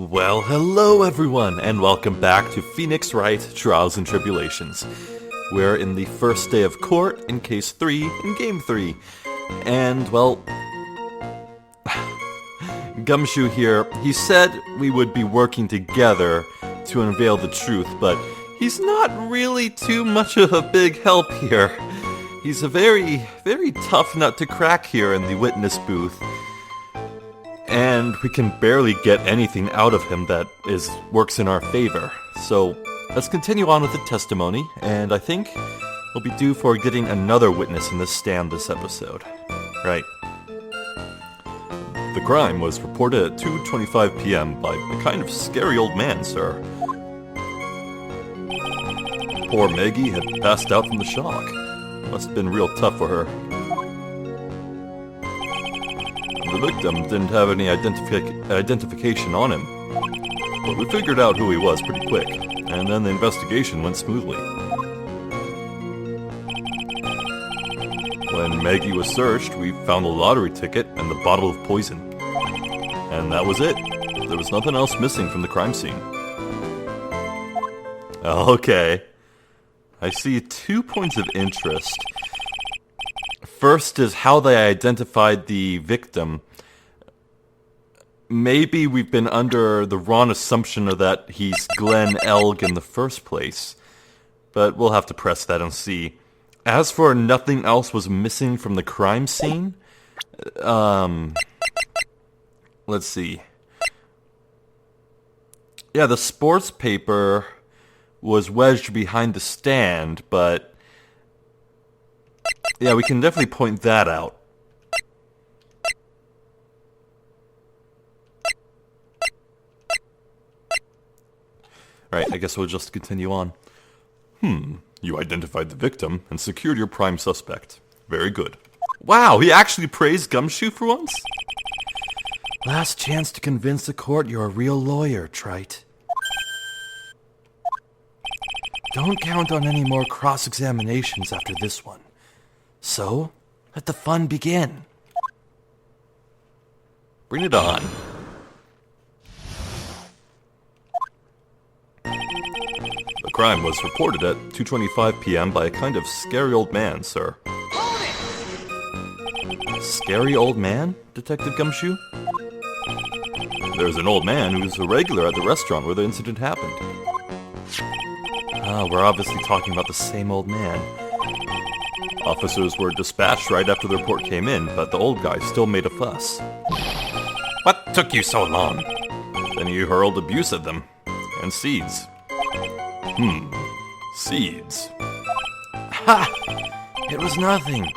Well, hello everyone, and welcome back to Phoenix Wright Trials and Tribulations. We're in the first day of court in Case 3 in Game 3. And, well, Gumshoe here, he said we would be working together to unveil the truth, but he's not really too much of a big help here. He's a very, very tough nut to crack here in the witness booth. And we can barely get anything out of him that works in our favor. So, let's continue on with the testimony, and I think we'll be due for getting another witness in the stand this episode. Right. The crime was reported at 2:25 p.m. by a kind of scary old man, sir. Poor Maggie had passed out from the shock. Must have been real tough for her. The victim didn't have any identification on him, but we figured out who he was pretty quick, and then the investigation went smoothly. When Maggie was searched, we found a lottery ticket and the bottle of poison. And that was it. There was nothing else missing from the crime scene. Okay. I see 2 points of interest. First is how they identified the victim. Maybe we've been under the wrong assumption of that he's Glenn Elg in the first place. But we'll have to press that and see. As for nothing else was missing from the crime scene, let's see. Yeah, the sports paper was wedged behind the stand, but yeah, we can definitely point that out. Right, I guess we'll just continue on. You identified the victim and secured your prime suspect. Very good. Wow, he actually praised Gumshoe for once? Last chance to convince the court you're a real lawyer, Trite. Don't count on any more cross-examinations after this one. So, let the fun begin. Bring it on. The crime was reported at 2:25 p.m. by a kind of scary old man, sir. Scary old man, Detective Gumshoe? There's an old man who's a regular at the restaurant where the incident happened. We're obviously talking about the same old man. Officers were dispatched right after the report came in, but the old guy still made a fuss. What took you so long? Then he hurled abuse at them. And seeds. Seeds. Ha! It was nothing.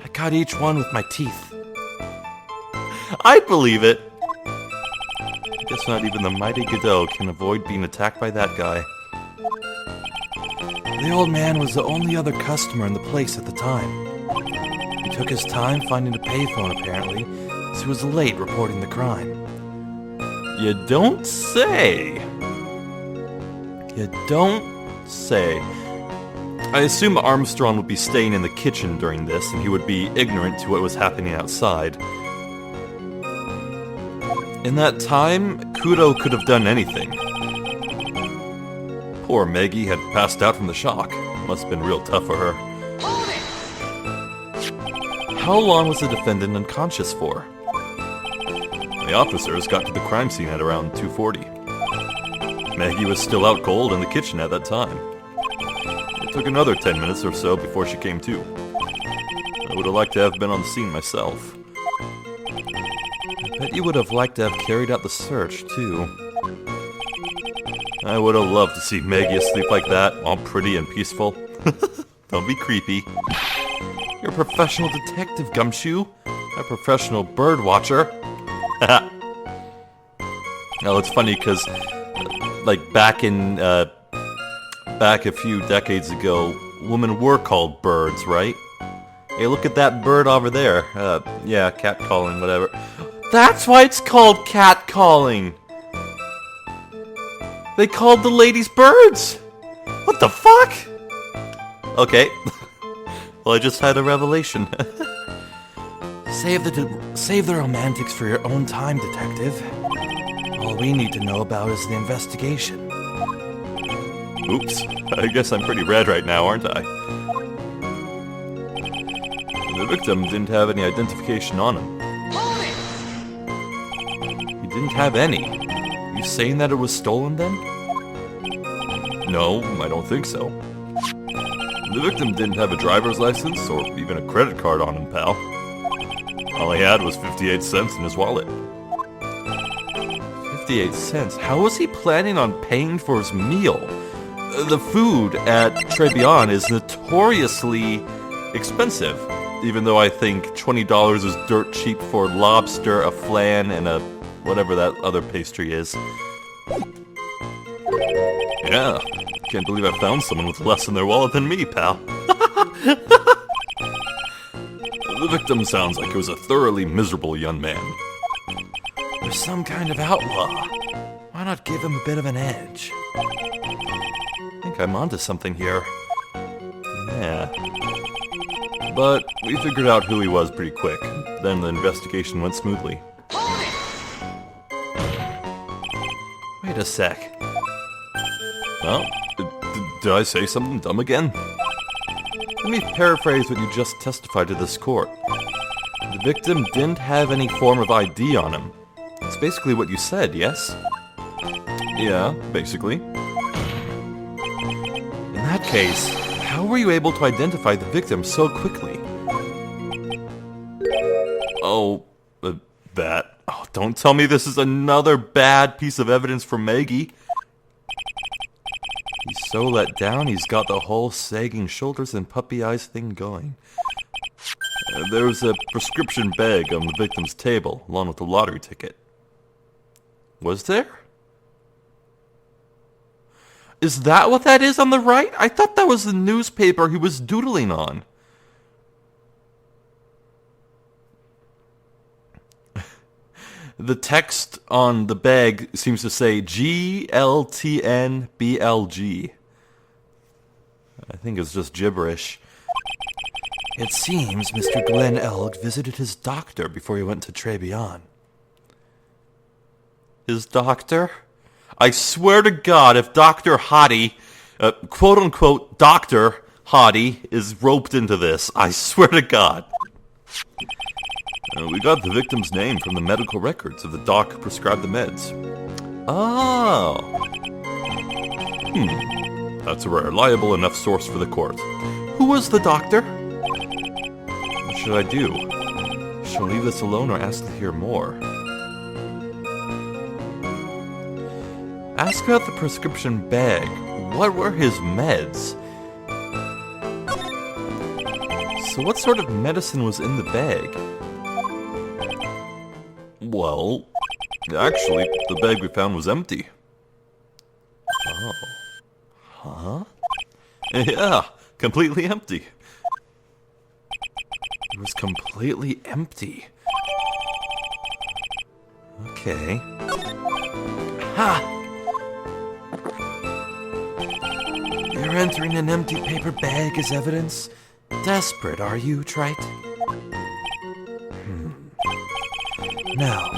I cut each one with my teeth. I believe it. I guess not even the mighty Godot can avoid being attacked by that guy. The old man was the only other customer in the place at the time. He took his time finding a payphone, apparently, so he was late reporting the crime. You don't say. You don't say. I assume Armstrong would be staying in the kitchen during this, and he would be ignorant to what was happening outside. In that time, Kudo could have done anything. Poor Maggie had passed out from the shock. Must have been real tough for her. How long was the defendant unconscious for? The officers got to the crime scene at around 2:40. Maggie was still out cold in the kitchen at that time. It took another 10 minutes or so before she came to. I would have liked to have been on the scene myself. I bet you would have liked to have carried out the search, too. I would have loved to see Maggie asleep like that, all pretty and peaceful. Don't be creepy. You're a professional detective, Gumshoe. A professional bird watcher. Now, it's funny because, like, back a few decades ago, women were called birds, right? Hey, look at that bird over there. Yeah, catcalling, whatever. That's why it's called catcalling! They called the ladies birds! What the fuck? Okay. Well, I just had a revelation. Save the romantics for your own time, detective. All we need to know about is the investigation. Oops, I guess I'm pretty red right now, aren't I? The victim didn't have any identification on him. He didn't have any. You saying that it was stolen then? No, I don't think so. The victim didn't have a driver's license or even a credit card on him, pal. All he had was 58 cents in his wallet. 58 cents? How was he planning on paying for his meal? The food at Trebion is notoriously expensive, even though I think $20 is dirt cheap for lobster, a flan, and a whatever that other pastry is. Yeah, can't believe I found someone with less in their wallet than me, pal. The victim sounds like he was a thoroughly miserable young man. There's some kind of outlaw. Why not give him a bit of an edge? I think I'm onto something here. Yeah. But we figured out who he was pretty quick. Then the investigation went smoothly. Wait a sec. Well, did I say something dumb again? Let me paraphrase what you just testified to this court. The victim didn't have any form of ID on him. It's basically what you said, yes? Yeah, basically. In that case, how were you able to identify the victim so quickly? Oh, that. Oh, don't tell me this is another bad piece of evidence for Maggie. He's so let down, he's got the whole sagging shoulders and puppy eyes thing going. There was a prescription bag on the victim's table, along with the lottery ticket. Was there? Is that what that is on the right? I thought that was the newspaper he was doodling on. The text on the bag seems to say GLTNBLG. I think it's just gibberish. It seems Mr. Glenn Elg visited his doctor before he went to Trebion. His doctor? I swear to God, if Dr. Hottie, quote-unquote Dr. Hottie, is roped into this, I swear to God. We got the victim's name from the medical records of the doc who prescribed the meds. Oh. That's a reliable enough source for the court. Who was the doctor? What should I do? Should I leave this alone or ask to hear more? Ask about the prescription bag. What were his meds? So what sort of medicine was in the bag? Well, actually, the bag we found was empty. Oh. Huh? Yeah, completely empty. It was completely empty. Okay. Ha! You're entering an empty paper bag as evidence? Desperate, are you, Trite? Now,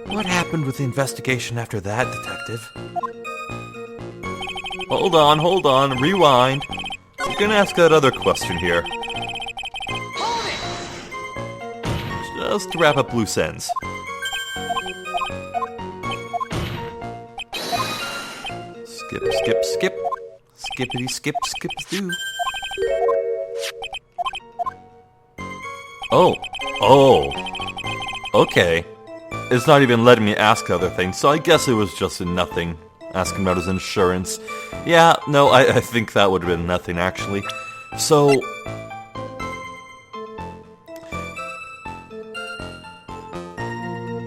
what happened with the investigation after that, Detective? Hold on, rewind. We're gonna ask that other question here. Just to wrap up loose ends. Skip, skip, skip. Skippity, skip, skip, do. Oh. Okay. It's not even letting me ask other things, so I guess it was just a nothing. Asking about his insurance. Yeah, no, I think that would have been nothing, actually. So...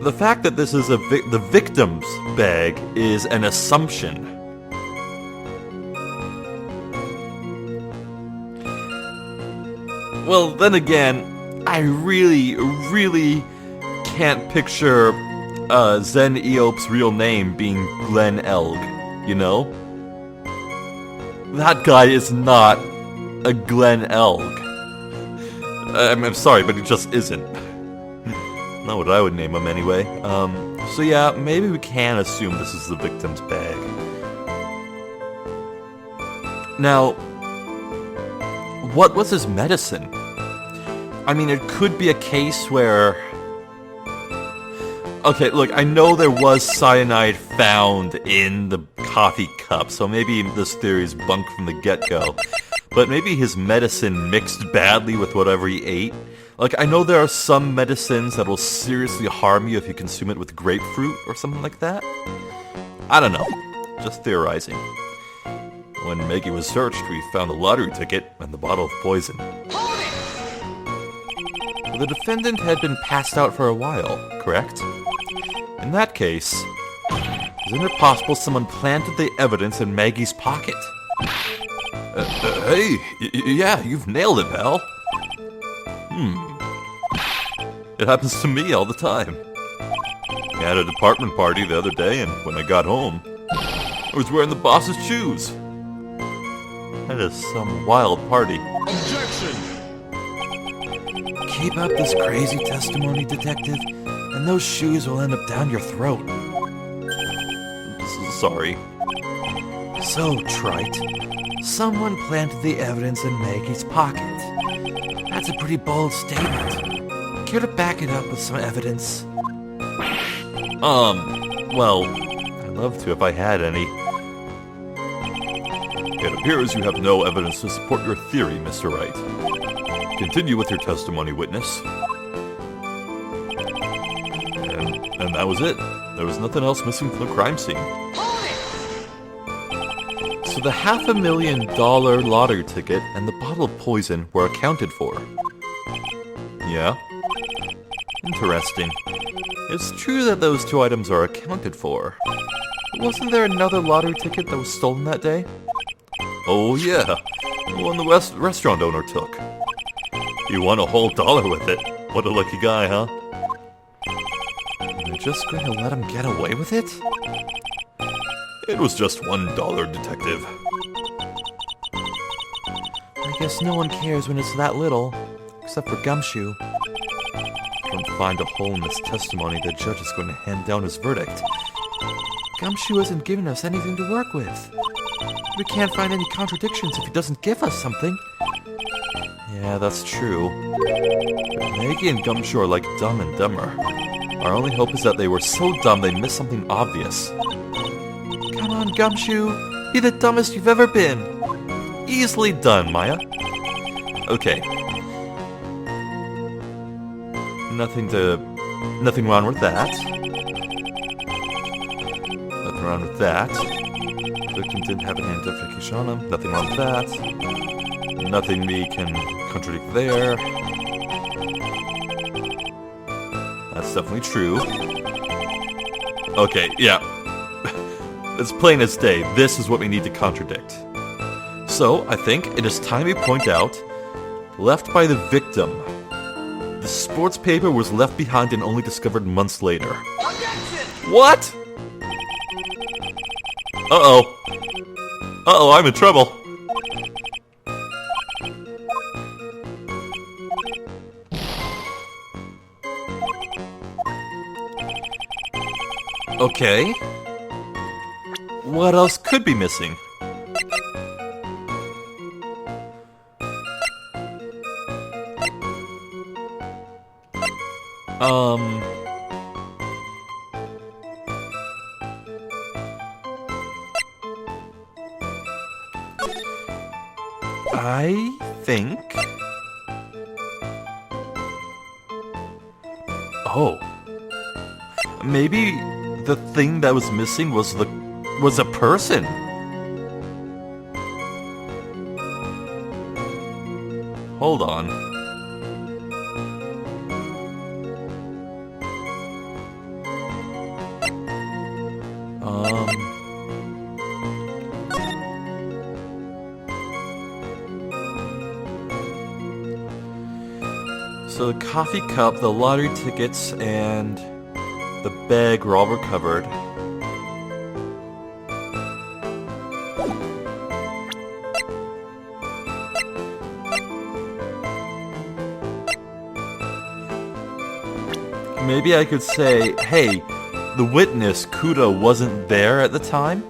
the fact that this is the victim's bag is an assumption. Well, then again, I really can't picture Zen Eop's real name being Glenn Elg, you know? That guy is not a Glenn Elg. I'm sorry, but he just isn't. Not what I would name him anyway. So yeah, maybe we can assume this is the victim's bag. Now, what was his medicine? I mean, it could be a case where... Okay, look, I know there was cyanide found in the coffee cup, so maybe this theory is bunk from the get-go. But maybe his medicine mixed badly with whatever he ate. Like, I know there are some medicines that will seriously harm you if you consume it with grapefruit or something like that. I don't know. Just theorizing. When Maggie was searched, we found a lottery ticket and the bottle of poison. The defendant had been passed out for a while, correct? In that case, isn't it possible someone planted the evidence in Maggie's pocket? Hey, yeah, you've nailed it, pal. It happens to me all the time. I had a department party the other day, and when I got home, I was wearing the boss's shoes. That is some wild party. Objection! Keep up this crazy testimony, detective, and those shoes will end up down your throat. Sorry. So, Trite, someone planted the evidence in Maggie's pocket. That's a pretty bold statement. Care to back it up with some evidence? Well, I'd love to if I had any. It appears you have no evidence to support your theory, Mr. Wright. Continue with your testimony, witness. And that was it. There was nothing else missing from the crime scene. So the $500,000 lottery ticket and the bottle of poison were accounted for. Yeah? Interesting. It's true that those two items are accounted for. But wasn't there another lottery ticket that was stolen that day? Oh yeah, the one the restaurant owner took. He won a whole $1 with it. What a lucky guy, huh? You're just going to let him get away with it? It was just $1, detective. I guess no one cares when it's that little, except for Gumshoe. Don't find a hole in this testimony, the judge is going to hand down his verdict. Gumshoe isn't giving us anything to work with. We can't find any contradictions if he doesn't give us something. Yeah, that's true. But Maggie and Gumshoe are like Dumb and Dumber. Our only hope is that they were so dumb they missed something obvious. Come on, Gumshoe. Be the dumbest you've ever been. Easily done, Maya. Okay. Nothing wrong with that. Nothing wrong with that. Victim didn't have an identification on him. Nothing wrong with that. Nothing we can contradict there. That's definitely true. Okay, yeah. It's plain as day. This is what we need to contradict. So, I think it is time we point out, left by the victim. The sports paper was left behind and only discovered months later. What? Uh-oh. Uh-oh, I'm in trouble. Okay. What else could be missing? I think... Oh. Maybe the thing that was missing was a person. Hold on. So the coffee cup, the lottery tickets, and the bag were all recovered. Maybe I could say, hey, the witness, Kudo, wasn't there at the time?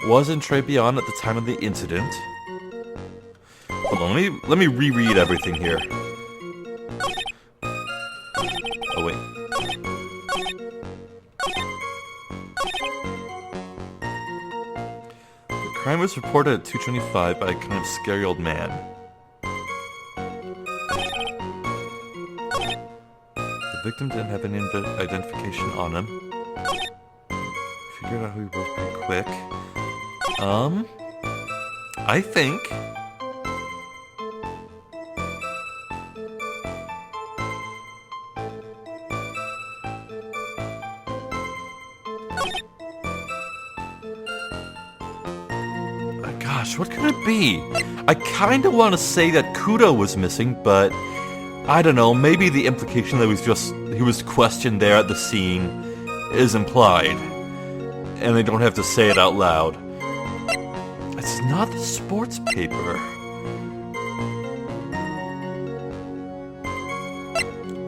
Was Intrepid at the time of the incident? Hold on, let me reread everything here. Oh wait. The crime was reported at 2:25 by a kind of scary old man. The victim didn't have any identification on him. Figured out who he was pretty quick. I think... Gosh, what could it be? I kinda want to say that Kudo was missing, but... I don't know, maybe the implication that he was questioned there at the scene is implied. And they don't have to say it out loud. It's not the sports paper.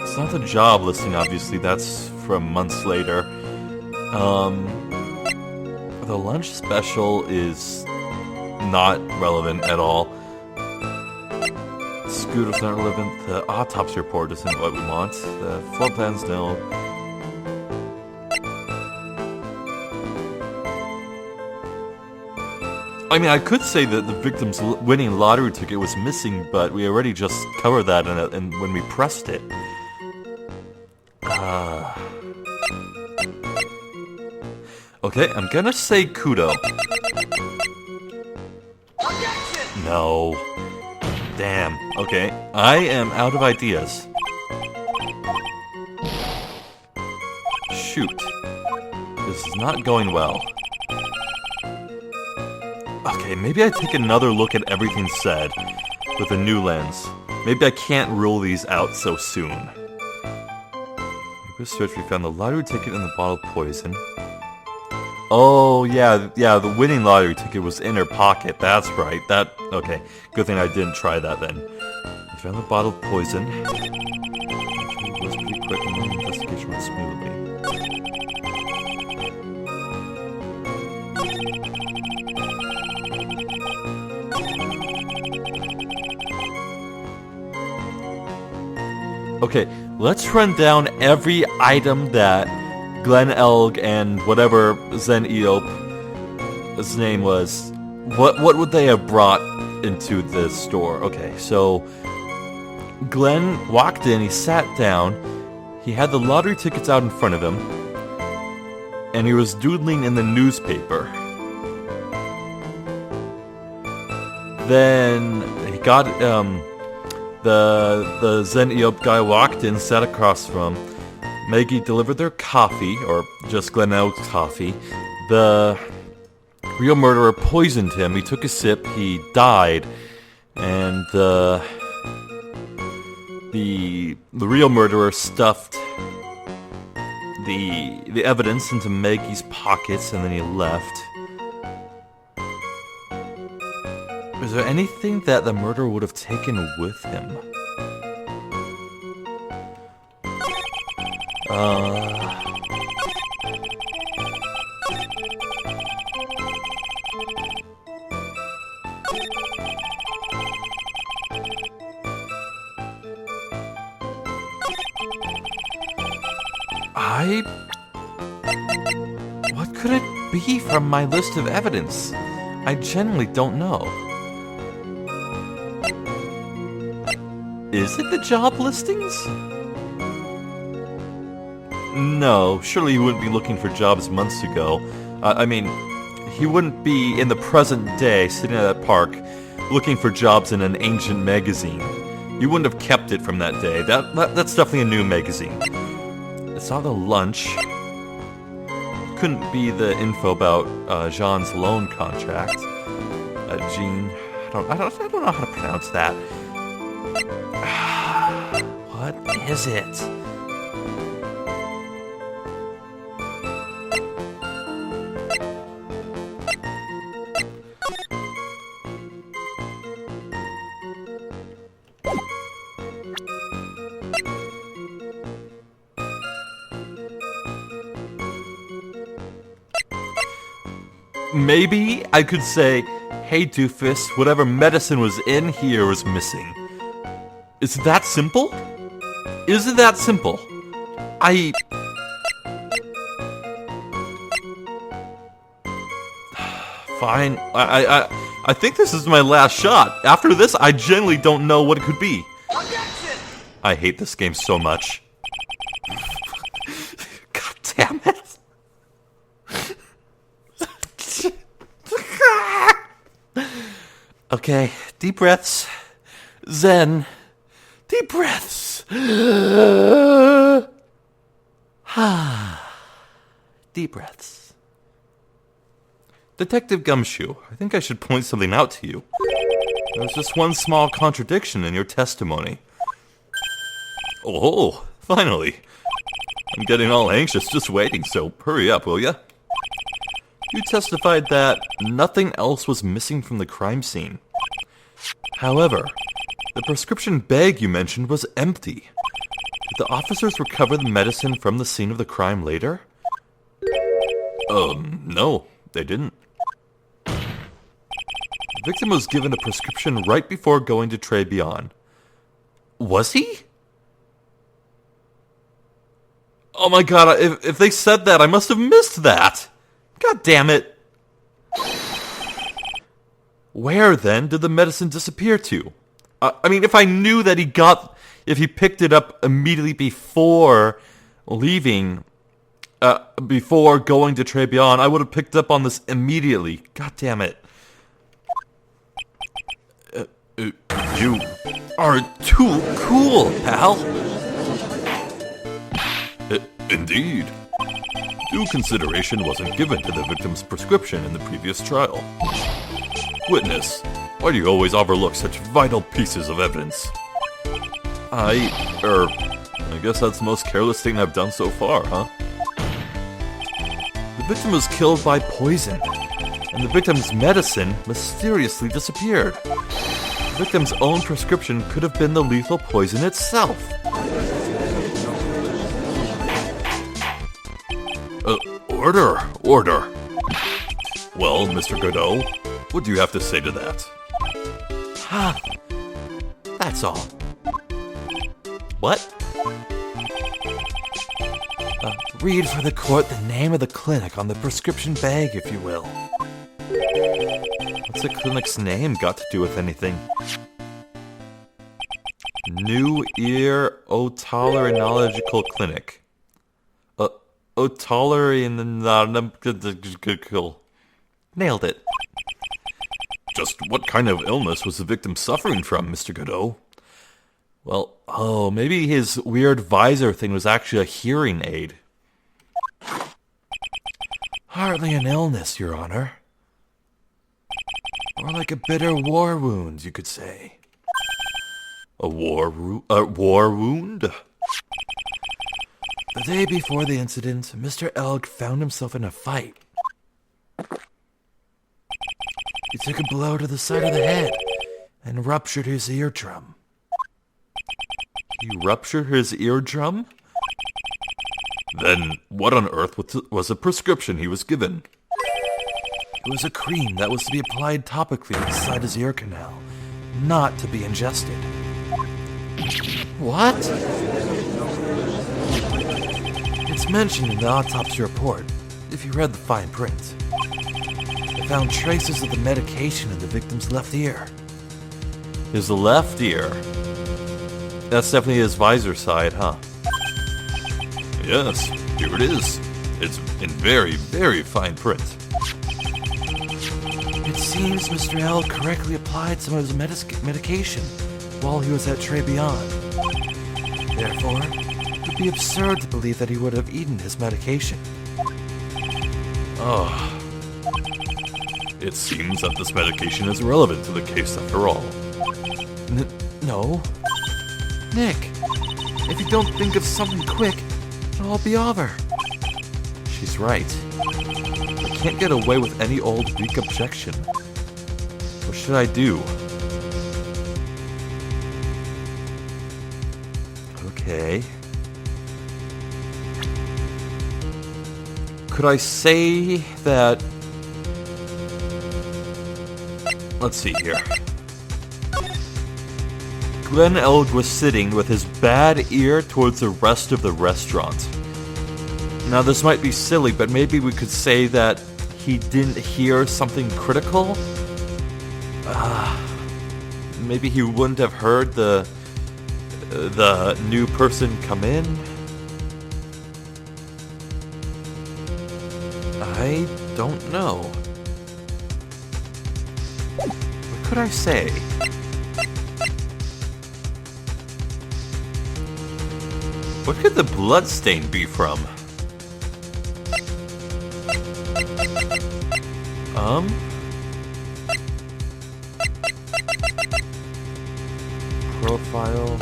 It's not the job listing, obviously, that's from months later. The lunch special is not relevant at all. Scooter's not relevant. The autopsy report isn't what we want. The floor plans, no. I mean, I could say that the victim's winning lottery ticket was missing, but we already just covered that and when we pressed it. Okay, I'm gonna say Kudo. No. Damn. Okay, I am out of ideas. Shoot. This is not going well. Okay, maybe I take another look at everything said with a new lens. Maybe I can't rule these out so soon. Maybe search, we found the lottery ticket in the bottle of poison. Oh, yeah, the winning lottery ticket was in her pocket. That's right. Okay. Good thing I didn't try that then. We found the bottle of poison. It was pretty quick and the investigation went smoothly. Okay, let's run down every item that Glenn Elg and whatever Zen Eop's name was, what would they have brought into the store? Okay, so Glenn walked in, he sat down, he had the lottery tickets out in front of him, and he was doodling in the newspaper. Then he got, the Zen Eop guy walked in, sat across from him. Maggie delivered their coffee, or just Glenn Elg's coffee. The real murderer poisoned him. He took a sip, he died, and the real murderer stuffed the evidence into Maggie's pockets, and then he left. Is there anything that the murderer would have taken with him? What could it be from my list of evidence? I genuinely don't know. Is it the job listings? No, surely he wouldn't be looking for jobs months ago. I mean, he wouldn't be in the present day sitting at that park looking for jobs in an ancient magazine. You wouldn't have kept it from that day. That's definitely a new magazine. It's not the lunch. Couldn't be the info about Jean's loan contract. Jean, I don't know how to pronounce that. What is it? maybe I could say, hey doofus, whatever medicine was in here was missing. Is it that simple? Is it that simple? Fine. I think this is my last shot. After this, I genuinely don't know what it could be. I hate this game so much. God damn it. Okay, deep breaths. Zen. Deep breaths. Deep breaths. Detective Gumshoe, I think I should point something out to you. There's just one small contradiction in your testimony. Oh, finally. I'm getting all anxious just waiting, so hurry up, will ya? You testified that nothing else was missing from the crime scene. However, the prescription bag you mentioned was empty. Did the officers recover the medicine from the scene of the crime later? No, they didn't. The victim was given a prescription right before going to Trebion. Was he? Oh my god, if they said that, I must have missed that! God damn it! Where, then, did the medicine disappear to? I mean, if I knew that if he picked it up immediately before leaving, before going to Trebion, I would have picked up on this immediately. God damn it. You are too cool, pal. Indeed. Due consideration wasn't given to the victim's prescription in the previous trial. Witness, why do you always overlook such vital pieces of evidence? I guess that's the most careless thing I've done so far, huh? The victim was killed by poison, and the victim's medicine mysteriously disappeared. The victim's own prescription could have been the lethal poison itself. Order. Well, Mr. Godot, what do you have to say to that? That's all. What? Read for the court the name of the clinic on the prescription bag, if you will. What's the clinic's name got to do with anything? New Ear Otolaryngological Clinic. Otolaryngological. Nailed it. Just what kind of illness was the victim suffering from, Mr. Godot? Well, maybe his weird visor thing was actually a hearing aid. Hardly an illness, Your Honor. More like a bitter war wound, you could say. A war wound? The day before the incident, Mr. Elg found himself in a fight. He took a blow to the side of the head and ruptured his eardrum. He ruptured his eardrum? Then what on earth was the prescription he was given? It was a cream that was to be applied topically inside his ear canal, not to be ingested. What? It's mentioned in the autopsy report, if you read the fine print. They found traces of the medication in the victim's left ear. His left ear? That's definitely his visor side, huh? Yes, here it is. It's in very, very fine print. It seems Mr. L correctly applied some of his medication while he was at Trebion. Therefore, it would be absurd to believe that he would have eaten his medication. It seems that this medication is relevant to the case after all. No. Nick, if you don't think of something quick, it'll all be over. She's right. I can't get away with any old weak objection. What should I do? Okay. Could I say that Let's see here. Glenn Elg was sitting with his bad ear towards the rest of the restaurant. Now this might be silly, but maybe we could say that he didn't hear something critical? Maybe he wouldn't have heard the new person come in? I don't know. What could I say? What could the bloodstain be from? Profiles.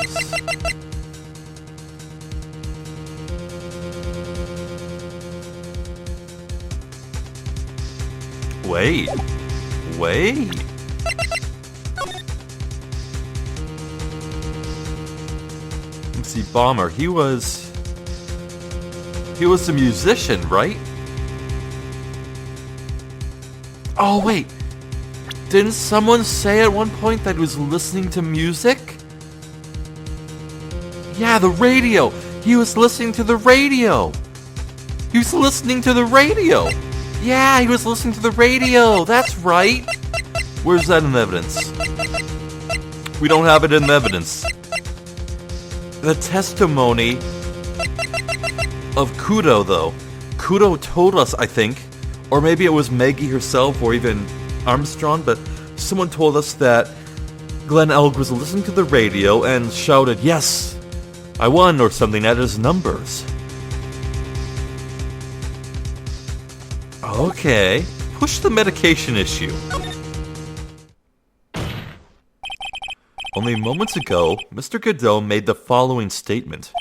Wait. Let's see, Bomber, he was a musician, right? Oh, wait. Didn't someone say at one point that he was listening to music? Yeah, the radio. He was listening to the radio. Yeah, he was listening to the radio. That's right. Where's that in evidence? We don't have it in evidence. The testimony of Kudo, though. Kudo told us, I think, or maybe it was Maggie herself or even Armstrong, but someone told us that Glenn Elg was listening to the radio and shouted, "Yes, I won," or something at his numbers. Okay, push the medication issue. Only moments ago, Mr. Godot made the following statement.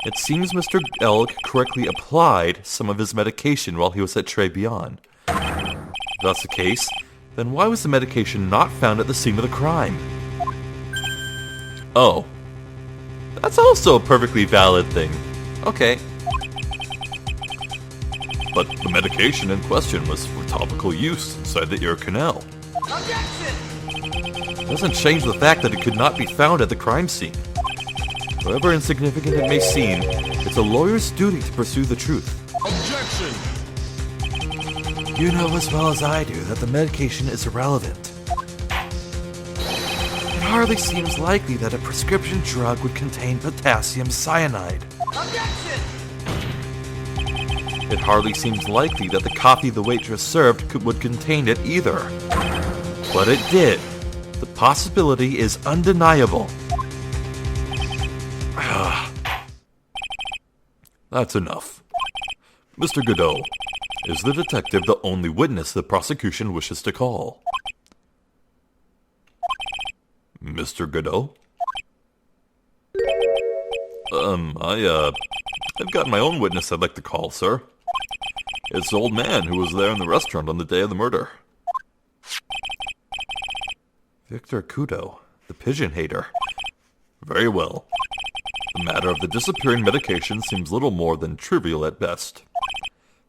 It seems Mr. Elg correctly applied some of his medication while he was at Trey Beyond. If that's the case, then why was the medication not found at the scene of the crime? Oh. That's also a perfectly valid thing. Okay. But the medication in question was for topical use inside the ear canal. Objection! Doesn't change the fact that it could not be found at the crime scene. However insignificant it may seem, it's a lawyer's duty to pursue the truth. Objection! You know as well as I do that the medication is irrelevant. It hardly seems likely that a prescription drug would contain potassium cyanide. Objection! It hardly seems likely that the coffee the waitress served would contain it either. But it did. The possibility is undeniable. That's enough. Mr. Godot, is the detective the only witness the prosecution wishes to call? Mr. Godot? I've got my own witness I'd like to call, sir. It's the old man who was there in the restaurant on the day of the murder. Victor Kudo, the pigeon hater. Very well. The matter of the disappearing medication seems little more than trivial at best.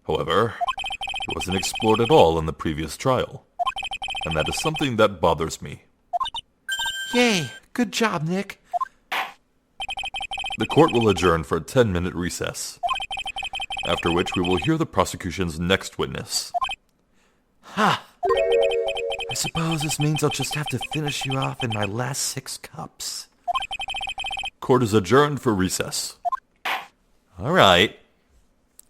However, it wasn't explored at all in the previous trial, and that is something that bothers me. Yay! Good job, Nick. The court will adjourn for a 10-minute recess, after which we will hear the prosecution's next witness. Ha! I suppose this means I'll just have to finish you off in my last 6 cups. Court is adjourned for recess. All right.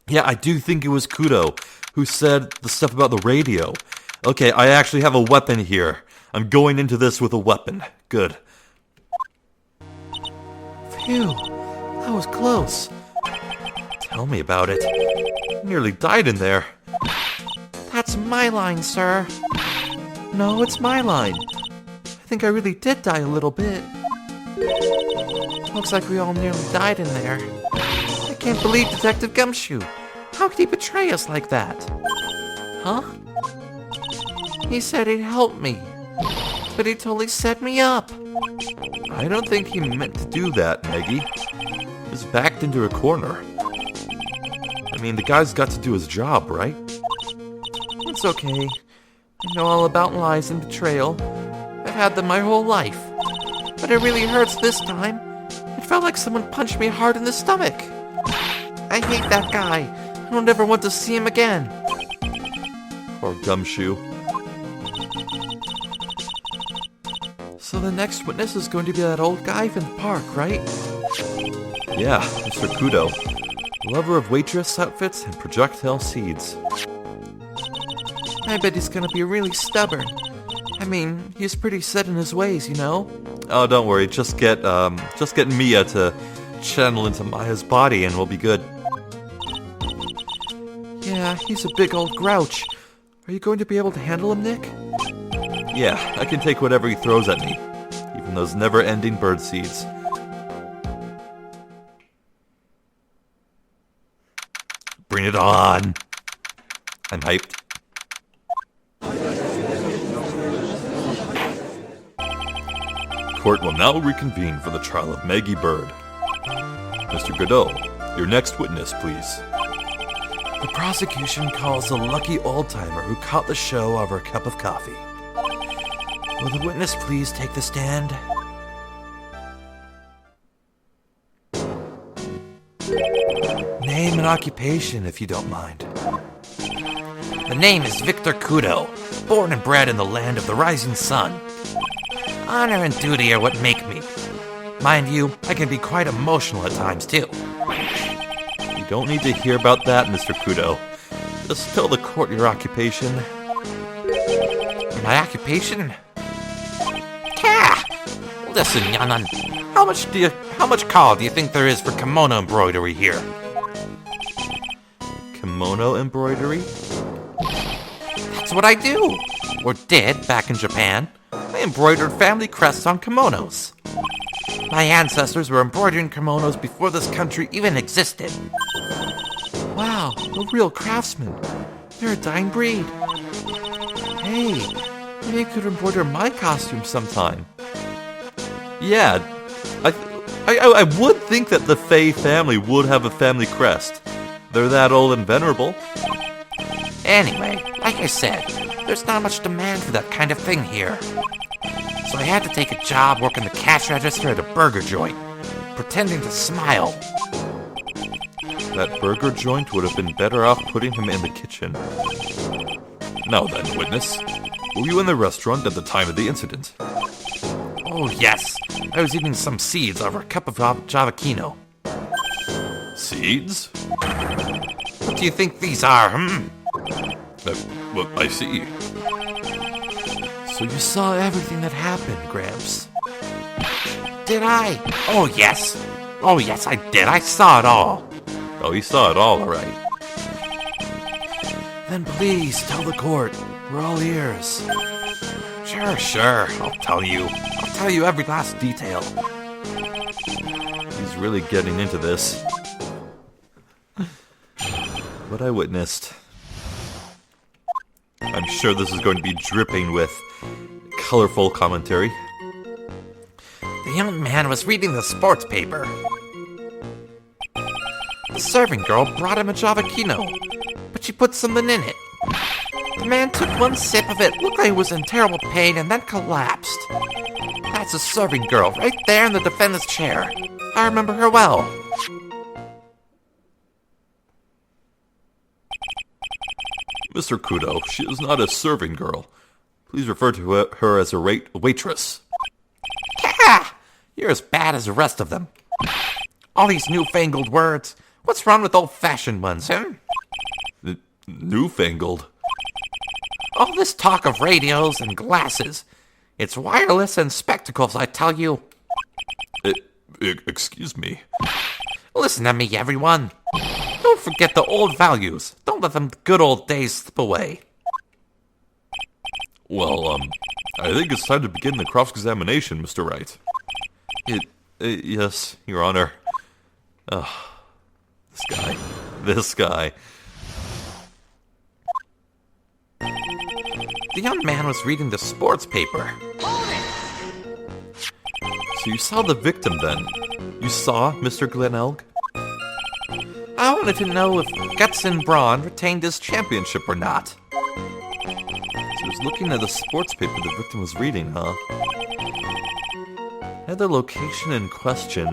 Yeah, I do think it was Kudo who said the stuff about the radio. Okay, I actually have a weapon here. I'm going into this with a weapon. Good. Phew, that was close. Tell me about it. Nearly died in there. That's my line, sir. No, it's my line. I think I really did die a little bit. Looks like we all nearly died in there. I can't believe Detective Gumshoe. How could he betray us like that? Huh? He said he'd help me, but he totally set me up. I don't think he meant to do that, Maggie. He was backed into a corner. I mean, the guy's got to do his job, right? It's okay. I know all about lies and betrayal. I've had them my whole life. But it really hurts this time. It felt like someone punched me hard in the stomach. I hate that guy. I don't ever want to see him again. Poor Gumshoe. So the next witness is going to be that old guy from the park, right? Yeah, Mr. Kudo. Lover of waitress outfits and projectile seeds. I bet he's gonna be really stubborn. I mean, he's pretty set in his ways, you know? Oh, don't worry. Just get Mia to channel into Maya's body and we'll be good. Yeah, he's a big old grouch. Are you going to be able to handle him, Nick? Yeah, I can take whatever he throws at me. Even those never-ending bird seeds. Bring it on! I'm hyped. Court will now reconvene for the trial of Maggie Bird. Mr. Godot, your next witness, please. The prosecution calls a lucky old-timer who caught the show over a cup of coffee. Will the witness please take the stand? Name and occupation, if you don't mind. The name is Victor Kudo, born and bred in the land of the rising sun. Honor and duty are what make me. Mind you, I can be quite emotional at times, too. You don't need to hear about that, Mr. Kudo. Just tell the court your occupation. My occupation? Ka! Listen, Yanan, how much call do you think there is for kimono embroidery here? Kimono embroidery? That's what I do! Or did, back in Japan. I embroidered family crests on kimonos. My ancestors were embroidering kimonos before this country even existed. Wow, a real craftsman. They're a dying breed. Hey, maybe you could embroider my costume sometime. Yeah, I would think that the Fey family would have a family crest. They're that old and venerable. Anyway, like I said, there's not much demand for that kind of thing here. So I had to take a job working the cash register at a burger joint, pretending to smile. That burger joint would have been better off putting him in the kitchen. Now then, witness, were you in the restaurant at the time of the incident? Oh yes, I was eating some seeds over a cup of javakino. Seeds? What do you think these are, Well, I see. So you saw everything that happened, Gramps. Did I? Oh yes, I did. I saw it all. Oh, you saw it all right. Then please tell the court. We're all ears. Sure. I'll tell you every last detail. He's really getting into this. What I witnessed. I'm sure this is going to be dripping with colorful commentary. The young man was reading the sports paper. The serving girl brought him a javakino, but she put something in it. The man took one sip of it, looked like he was in terrible pain, and then collapsed. That's the serving girl, right there in the defendant's chair. I remember her well. Mr. Kudo, she is not a serving girl. Please refer to her as a waitress. Ah, you're as bad as the rest of them. All these newfangled words. What's wrong with old-fashioned ones, Newfangled? All this talk of radios and glasses. It's wireless and spectacles, I tell you. Excuse me. Listen to me, everyone. Don't forget the old values. Don't let them good old days slip away. Well, I think it's time to begin the cross-examination, Mr. Wright. Yes, Your Honor. This guy. The young man was reading the sports paper. So you saw the victim then? You saw Mr. Glenelg? I wanted to know if Guts and Brawn retained his championship or not. There's looking at the sports paper the victim was reading, huh? At the location in question,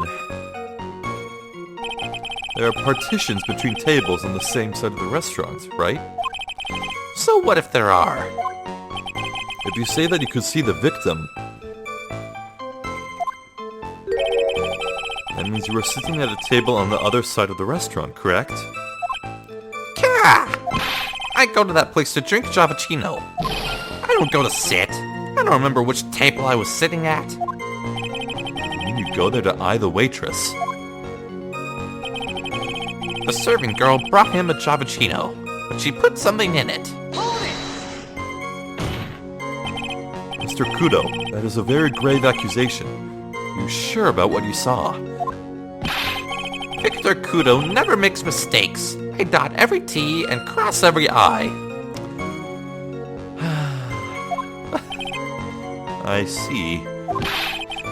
there are partitions between tables on the same side of the restaurant, right? So what if there are? If you say that you could see the victim, that means you were sitting at a table on the other side of the restaurant, correct? Kah! I go to that place to drink Javachino. I don't go to sit. I don't remember which table I was sitting at. You go there to eye the waitress. The serving girl brought him a Javachino, but she put something in it. Hold it! Mr. Kudo, that is a very grave accusation. Are you sure about what you saw? Victor Kudo never makes mistakes. I dot every T and cross every I. I see.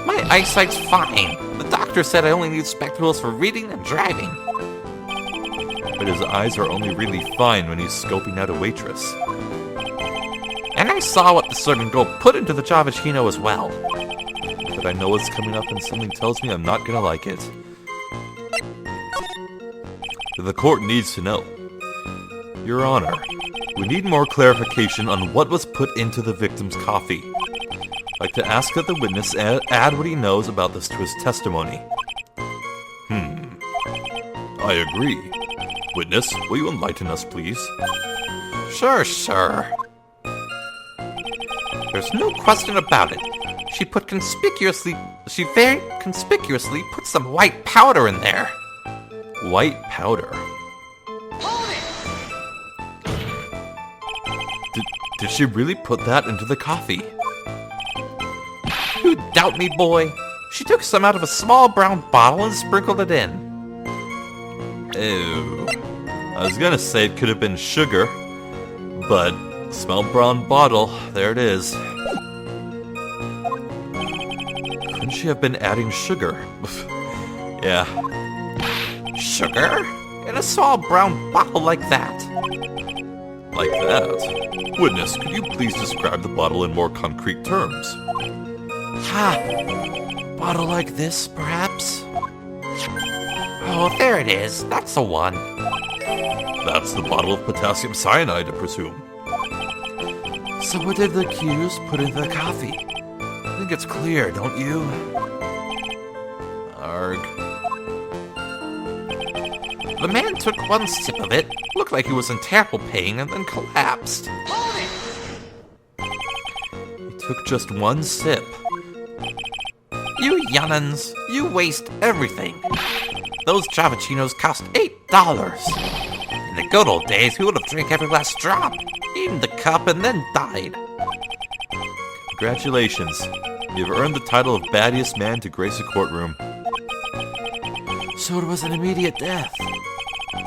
My eyesight's fine. The doctor said I only need spectacles for reading and driving. But his eyes are only really fine when he's scoping out a waitress. And I saw what the serving girl put into the Javachino as well. But I know what's coming up and something tells me I'm not gonna like it. The court needs to know. Your Honor, we need more clarification on what was put into the victim's coffee. I'd like to ask that the witness add what he knows about this to his testimony. I agree. Witness, will you enlighten us, please? Sure. There's no question about it. She very conspicuously put some white powder in there. White powder. Hold it! Did she really put that into the coffee? You doubt me, boy? She took some out of a small brown bottle and sprinkled it in. Ew. I was gonna say it could have been sugar, but small brown bottle, there it is. Couldn't she have been adding sugar? Yeah. Sugar? In a small brown bottle like that? Like that? Witness, could you please describe the bottle in more concrete terms? Bottle like this, perhaps? Oh, there it is. That's the one. That's the bottle of potassium cyanide, I presume. So what did the accused put into the coffee? I think it's clear, don't you? Arg. The man took one sip of it, looked like he was in terrible pain, and then collapsed. Hold it! He took just one sip. You yunnins, you waste everything. Those Javachinos cost $8. In the good old days, we would have drank every last drop, eaten the cup, and then died. Congratulations. You've earned the title of baddiest man to grace a courtroom. So it was an immediate death.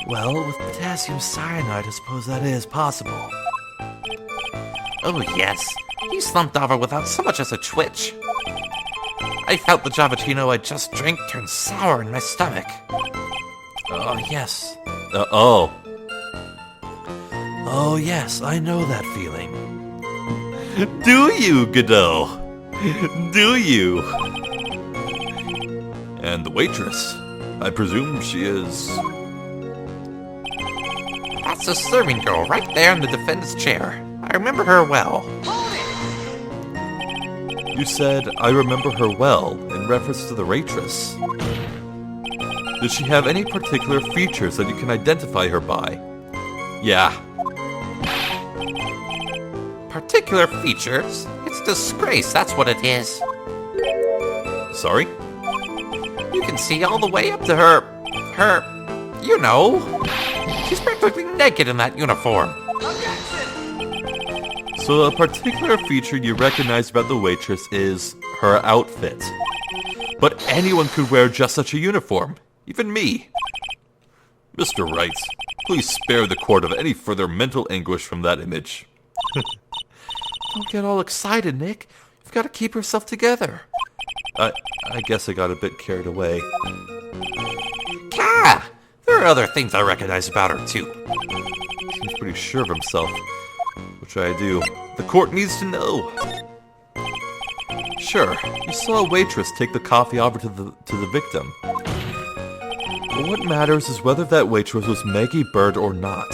Well, with potassium cyanide, I suppose that is possible. Oh yes, he slumped over without so much as a twitch. I felt the Javachino I just drank turn sour in my stomach. Oh yes. Oh. Oh yes, I know that feeling. Do you, Godot? Do you? And the waitress? I presume she is... That's the serving girl right there in the defendant's chair. I remember her well. Hold it! You said, I remember her well, in reference to the waitress. Does she have any particular features that you can identify her by? Yeah. Particular features? It's disgrace, that's what it is. Sorry? You can see all the way up to her... you know. She's practically naked in that uniform. Objection! So a particular feature you recognize about the waitress is her outfit. But anyone could wear just such a uniform. Even me. Mr. Wright, please spare the court of any further mental anguish from that image. Don't get all excited, Nick. You've got to keep yourself together. I guess I got a bit carried away. There are other things I recognize about her, too. Seems pretty sure of himself. What should I do? The court needs to know. Sure, you saw a waitress take the coffee over to the victim. But what matters is whether that waitress was Maggie Bird or not.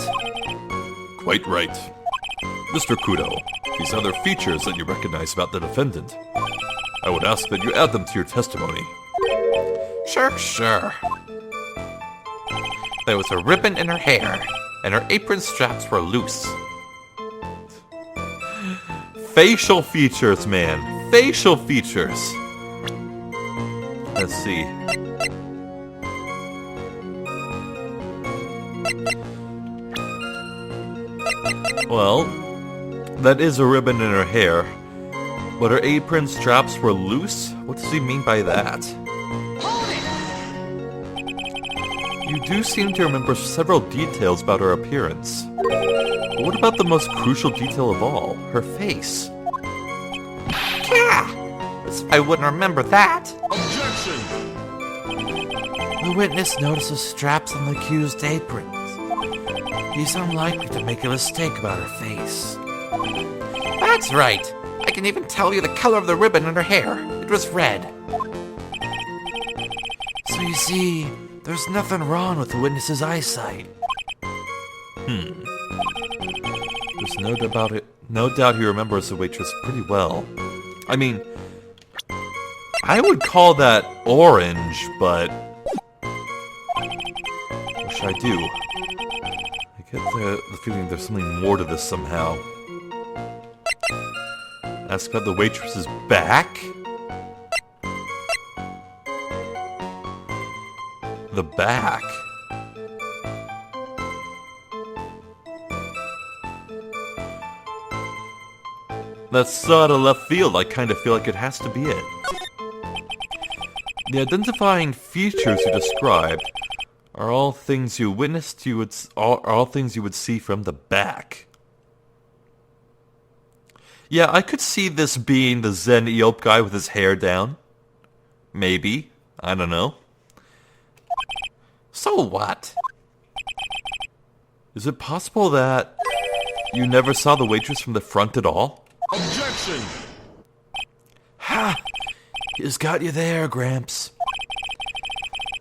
Quite right. Mr. Kudo, these other features that you recognize about the defendant, I would ask that you add them to your testimony. Sure. There was a ribbon in her hair, and her apron straps were loose. Facial features, man. Facial features. Let's see. Well, that is a ribbon in her hair, but her apron straps were loose? What does he mean by that? Hold it! You do seem to remember several details about her appearance. But what about the most crucial detail of all? Her face. Gah! As if I wouldn't remember that. Objection! The witness notices straps on the accused's aprons. He's unlikely to make a mistake about her face. That's right. I can even tell you the color of the ribbon in her hair. It was red. So you see, there's nothing wrong with the witness's eyesight. There's no doubt he remembers the waitress pretty well. I mean, I would call that orange, but what should I do? I get the feeling there's something more to this somehow. Ask about the waitress's back? The back? That's so out of left field, I kind of feel like it has to be it. The identifying features you described are all things you witnessed. All things you would see from the back. Yeah, I could see this being the Zen Eop guy with his hair down. Maybe. I don't know. So what? Is it possible that you never saw the waitress from the front at all? Objection! Ha! He's got you there, Gramps.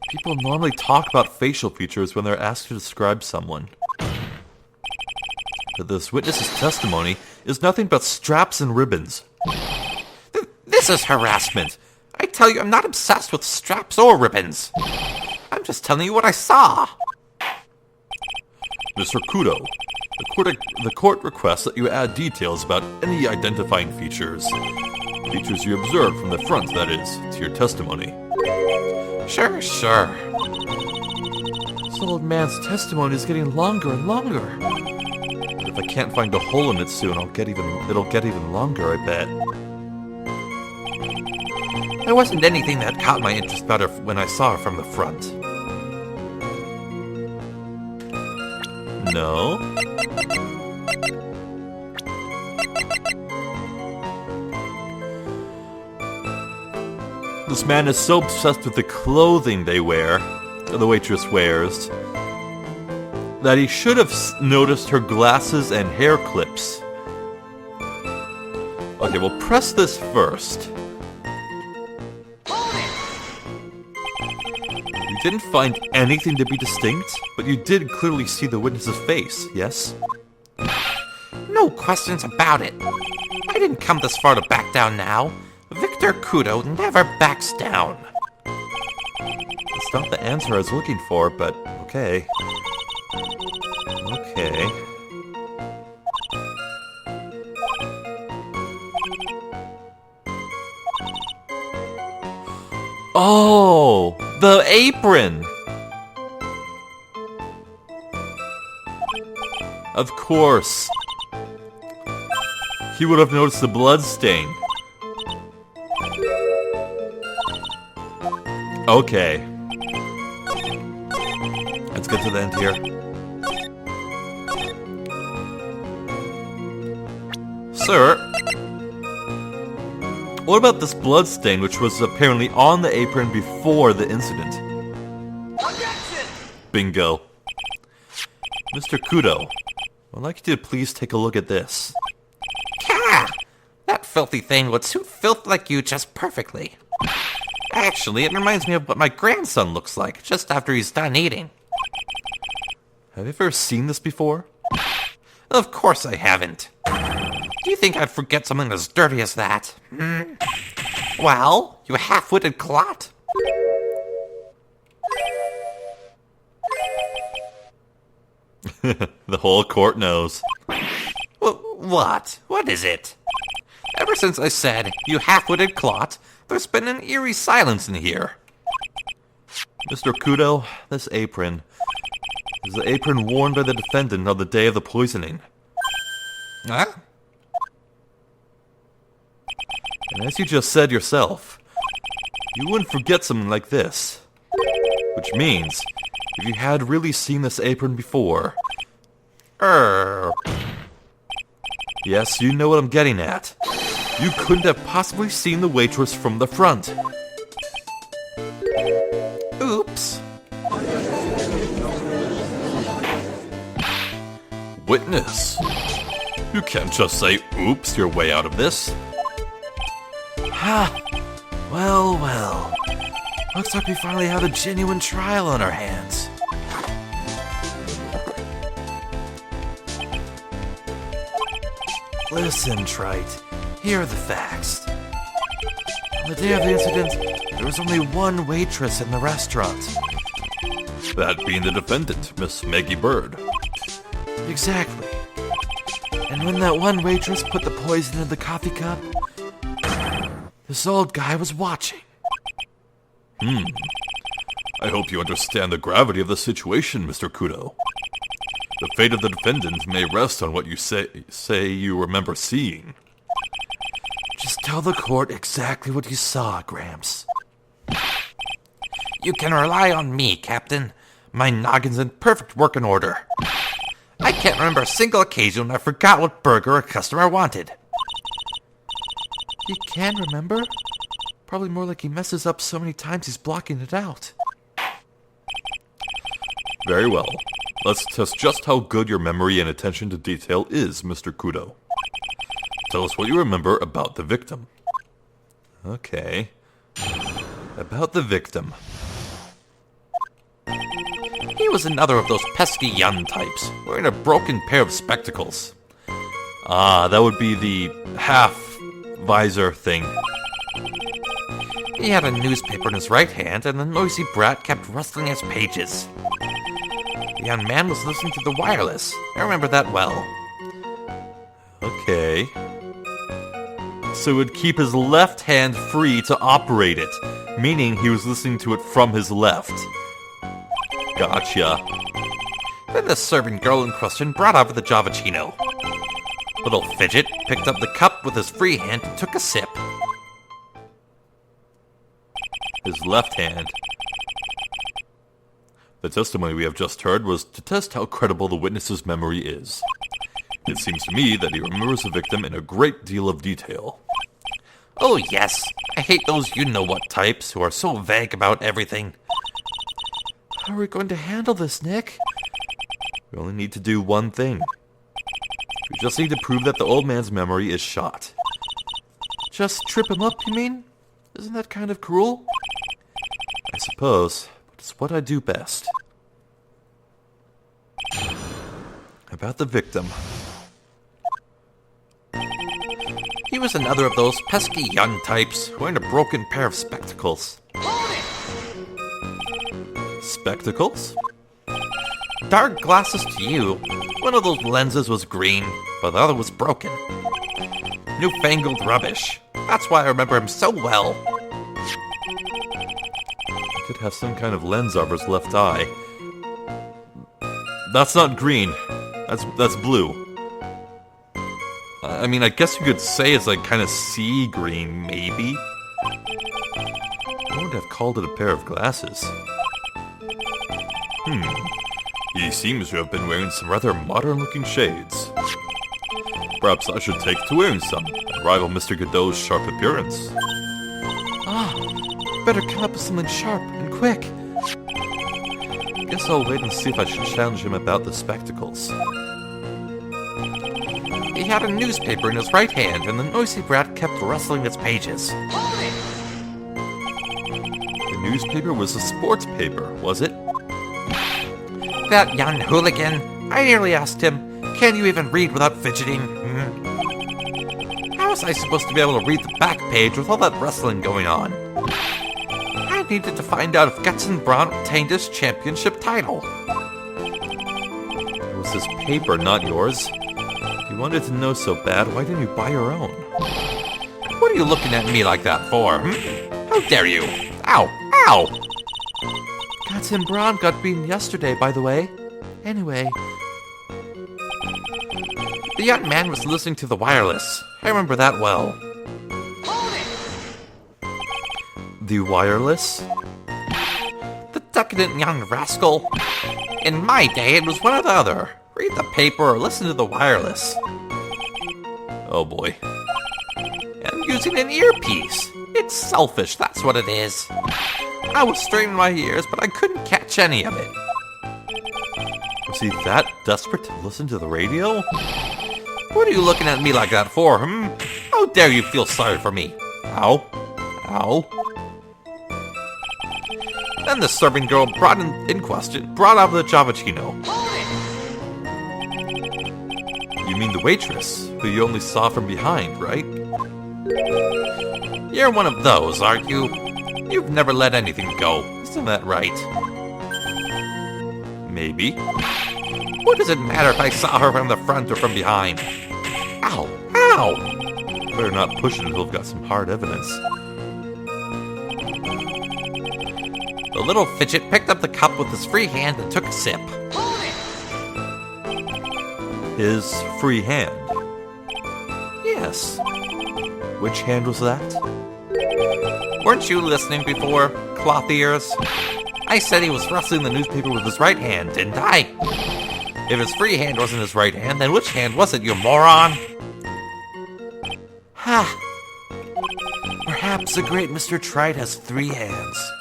People normally talk about facial features when they're asked to describe someone. But this witness's testimony is nothing but straps and ribbons. This is harassment. I tell you, I'm not obsessed with straps or ribbons. I'm just telling you what I saw. Mr. Kudo, the court requests that you add details about any identifying features. Features you observed from the front, that is, to your testimony. Sure. This old man's testimony is getting longer and longer. But if I can't find a hole in it soon, it'll get even longer, I bet. There wasn't anything that caught my interest about her when I saw her from the front. No? This man is so obsessed with the clothing they wear, or the waitress wears, that he should have noticed her glasses and hair clips. Okay, we'll press this first. You didn't find anything to be distinct, but you did clearly see the witness's face, yes? No questions about it. I didn't come this far to back down now. Victor Kudo never backs down. It's not the answer I was looking for, but okay. Okay. Oh, the apron! Of course. He would have noticed the blood stain. Okay. Let's get to the end here. Sir, what about this blood stain which was apparently on the apron before the incident? Objection! Bingo. Mr. Kudo, I'd like you to please take a look at this. Gah! That filthy thing would suit filth like you just perfectly. Actually, it reminds me of what my grandson looks like just after he's done eating. Have you ever seen this before? Of course I haven't. Do you think I'd forget something as dirty as that? Well, you half-witted clot. The whole court knows. What? What is it? Ever since I said, you half-witted clot, there's been an eerie silence in here. Mr. Kudo, this apron is the apron worn by the defendant on the day of the poisoning. Huh? And as you just said yourself, you wouldn't forget something like this. Which means, if you had really seen this apron before... Yes, you know what I'm getting at. You couldn't have possibly seen the waitress from the front. Oops. Witness. You can't just say oops your way out of this. Ha! Well, well. Looks like we finally have a genuine trial on our hands. Listen, Trite. Here are the facts. On the day of the incident, there was only one waitress in the restaurant. That being the defendant, Miss Maggie Bird. Exactly. And when that one waitress put the poison in the coffee cup, this old guy was watching. I hope you understand the gravity of the situation, Mr. Kudo. The fate of the defendant may rest on what you say you remember seeing. Just tell the court exactly what you saw, Gramps. You can rely on me, Captain. My noggin's in perfect working order. I can't remember a single occasion when I forgot what burger a customer wanted. He can remember? Probably more like he messes up so many times he's blocking it out. Very well. Let's test just how good your memory and attention to detail is, Mr. Kudo. Tell us what you remember about the victim. Okay. About the victim. He was another of those pesky young types, wearing a broken pair of spectacles. Ah, that would be the half visor thing. He had a newspaper in his right hand, and the noisy brat kept rustling its pages. The young man was listening to the wireless. I remember that well. Okay. So it would keep his left hand free to operate it, meaning he was listening to it from his left. Gotcha. Then the serving girl in question brought over the Javachino. Little Fidget picked up the cup with his free hand and took a sip. His left hand. The testimony we have just heard was to test how credible the witness's memory is. It seems to me that he remembers the victim in a great deal of detail. Oh yes, I hate those you-know-what types who are so vague about everything. How are we going to handle this, Nick? We only need to do one thing. We just need to prove that the old man's memory is shot. Just trip him up, you mean? Isn't that kind of cruel? I suppose, but it's what I do best. About the victim. He was another of those pesky young types, wearing a broken pair of spectacles. Spectacles? Dark glasses to you. One of those lenses was green, but the other was broken. Newfangled rubbish. That's why I remember him so well. He could have some kind of lens over his left eye. That's not green. That's blue. I mean, I guess you could say it's like kind of sea green, maybe. I would have called it a pair of glasses. He seems to have been wearing some rather modern-looking shades. Perhaps I should take to wearing some and rival Mr. Godot's sharp appearance. Better come up with something sharp and quick. Guess I'll wait and see if I should challenge him about the spectacles. He had a newspaper in his right hand, and the noisy brat kept rustling its pages. The newspaper was a sports paper, was it? That young hooligan, I nearly asked him, can you even read without fidgeting? How was I supposed to be able to read the back page with all that rustling going on? I needed to find out if Gutzon Braun obtained his championship title. It was his paper, not yours. If you wanted to know so bad, why didn't you buy your own? What are you looking at me like that for? How dare you? Ow! Ow! Gutzon Braun got beaten yesterday, by the way. Anyway, The young man was listening to the wireless. I remember that well. the wireless? The decadent young rascal. In my day, it was one or the other. Read the paper or listen to the wireless. Oh boy. And using an earpiece. It's selfish, that's what it is. I was straining my ears, but I couldn't catch any of it. Was he that desperate to listen to the radio? What are you looking at me like that for, How dare you feel sorry for me? Ow. Ow. Then the serving girl brought out the Javachino. You mean the waitress, who you only saw from behind, right? You're one of those, aren't you? You've never let anything go, isn't that right? Maybe. What does it matter if I saw her from the front or from behind? Ow! Ow! Better not push it until we've got some hard evidence. The little fidget picked up the cup with his free hand and took a sip. His free hand. Yes. Which hand was that? Weren't you listening before, cloth ears? I said he was rustling the newspaper with his right hand, didn't I? If his free hand wasn't his right hand, then which hand was it, you moron? Ha! Perhaps the great Mr. Tried has 3 hands.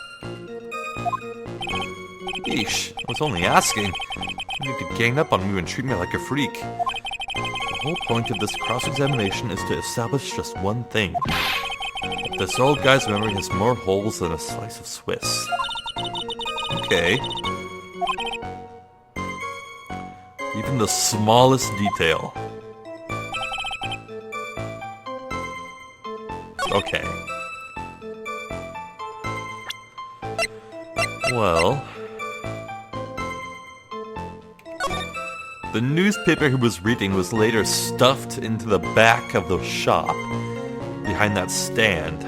Yeesh, I was only asking. You need to gang up on me and treat me like a freak. The whole point of this cross-examination is to establish just one thing. That this old guy's memory has more holes than a slice of Swiss. Okay. Even the smallest detail. Okay. Well... the newspaper he was reading was later stuffed into the back of the shop, behind that stand.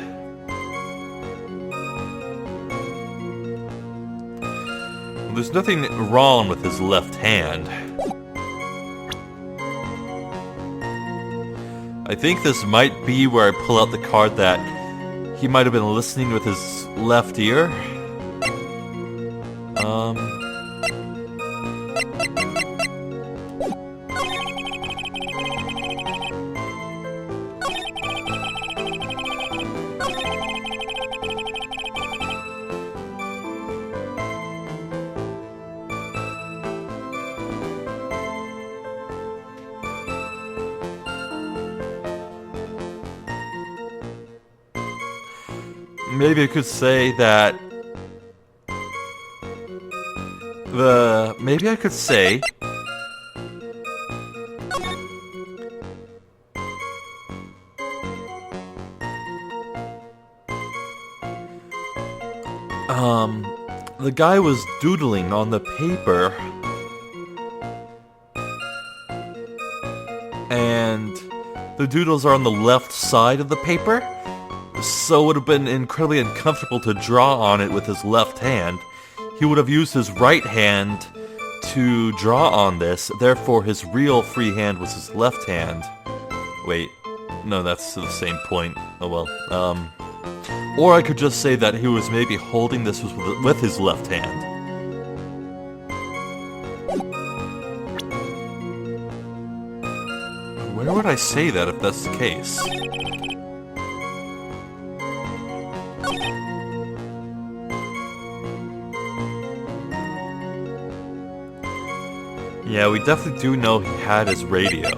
There's nothing wrong with his left hand. I think this might be where I pull out the card that he might have been listening with his left ear. Maybe I could say that maybe I could say the guy was doodling on the paper and the doodles are on the left side of the paper. So it would have been incredibly uncomfortable to draw on it with his left hand. He would have used his right hand to draw on this, therefore his real free hand was his left hand. Wait, no, that's the same point. Oh well. Or I could just say that he was maybe holding this with his left hand. Where would I say that if that's the case? Yeah, we definitely do know he had his radio.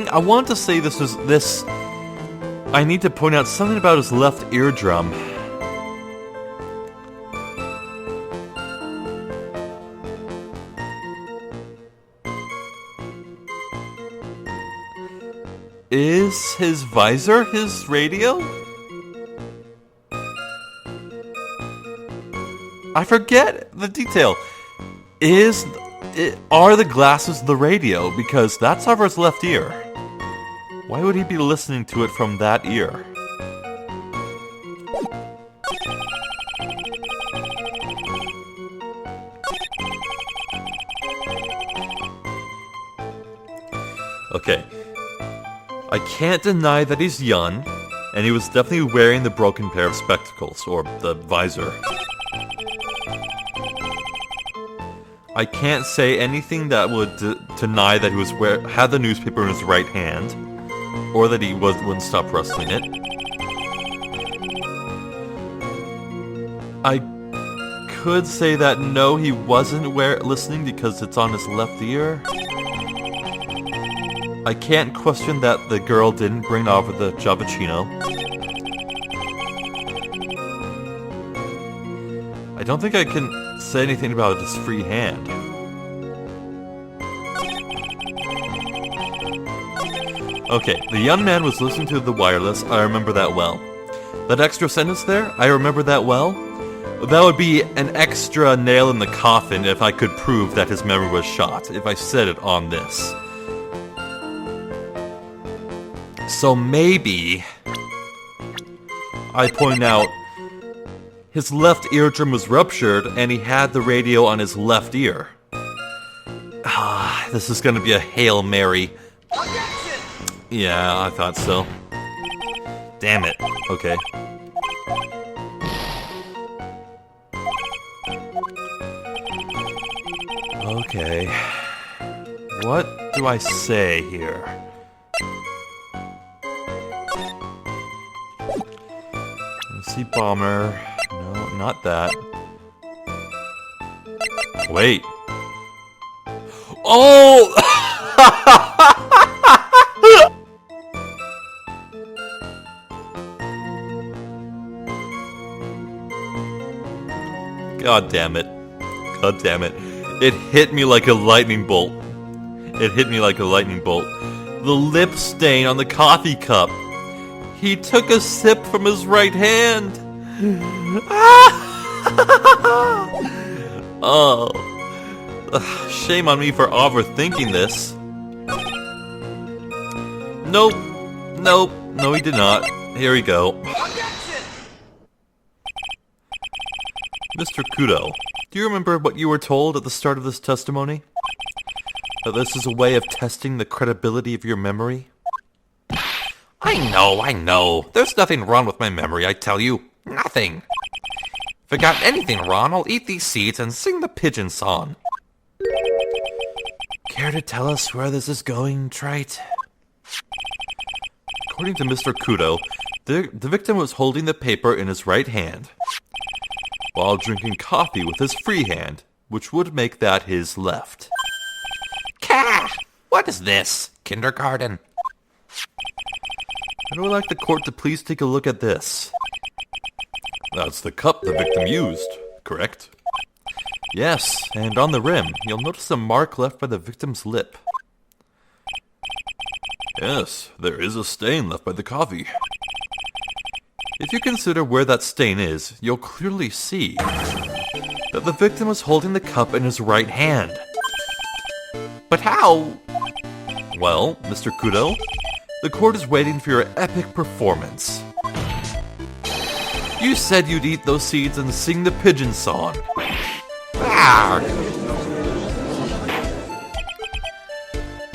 I want to say this. I need to point out something about his left eardrum. Is his visor his radio? I forget the detail. Are the glasses the radio? Because that's over his left ear. Why would he be listening to it from that ear? Okay. I can't deny that he's young, and he was definitely wearing the broken pair of spectacles, or the visor. I can't say anything that would deny that he had the newspaper in his right hand, or that he wouldn't stop wrestling it. I could say that no, he wasn't listening because it's on his left ear. I can't question that the girl didn't bring over the Javicino. I don't think I can say anything about his free hand. Okay, the young man was listening to the wireless. I remember that well. That extra sentence there, I remember that well. That would be an extra nail in the coffin if I could prove that his memory was shot, if I said it on this. So maybe I point out his left eardrum was ruptured and he had the radio on his left ear. This is gonna be a Hail Mary. Yeah, I thought so. Damn it. Okay. Okay. What do I say here? See bomber. No, not that. Wait. Oh! God damn it. God damn it. It hit me like a lightning bolt. It hit me like a lightning bolt. The lip stain on the coffee cup. He took a sip from his right hand. Oh. Shame on me for overthinking this. Nope. Nope. No, he did not. Here we go. Mr. Kudo, do you remember what you were told at the start of this testimony? That this is a way of testing the credibility of your memory? I know. There's nothing wrong with my memory, I tell you. Nothing. If I got anything wrong, I'll eat these seeds and sing the pigeon song. Care to tell us where this is going, Trite? According to Mr. Kudo, the victim was holding the paper in his right hand, while drinking coffee with his free hand, which would make that his left. Kah! What is this? Kindergarten? I would like the court to please take a look at this. That's the cup the victim used, correct? Yes, and on the rim, you'll notice a mark left by the victim's lip. Yes, there is a stain left by the coffee. If you consider where that stain is, you'll clearly see that the victim was holding the cup in his right hand. But how? Well, Mr. Kudo, the court is waiting for your epic performance. You said you'd eat those seeds and sing the pigeon song.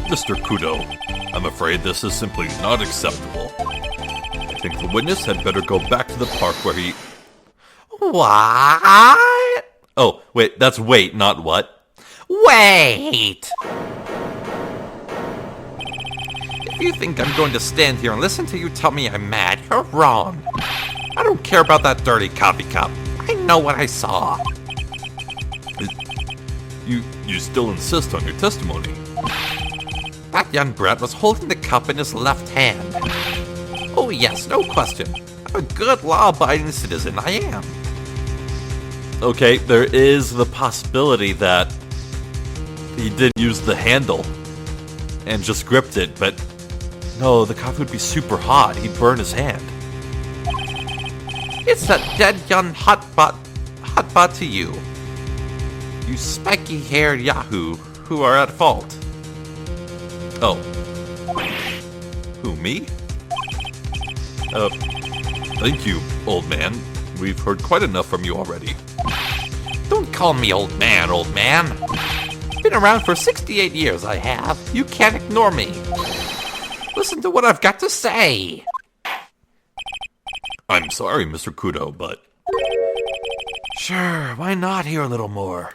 Mr. Kudo, I'm afraid this is simply not acceptable. I think the witness had better go back to the park where he... What? Oh, wait, that's wait, not what. Wait! If you think I'm going to stand here and listen to you tell me I'm mad, you're wrong. I don't care about that dirty coffee cup. I know what I saw. You still insist on your testimony? That young brat was holding the cup in his left hand. Oh yes, no question. I'm a good law-abiding citizen, I am. Okay, there is the possibility that he did use the handle and just gripped it, but no, the coffee would be super hot. He'd burn his hand. It's that dead young hotbot to you. You spiky-haired yahoo who are at fault. Oh. Who, me? Thank you, old man. We've heard quite enough from you already. Don't call me old man, old man. Been around for 68 years, I have. You can't ignore me. Listen to what I've got to say. I'm sorry, Mr. Kudo, but... Sure, why not hear a little more?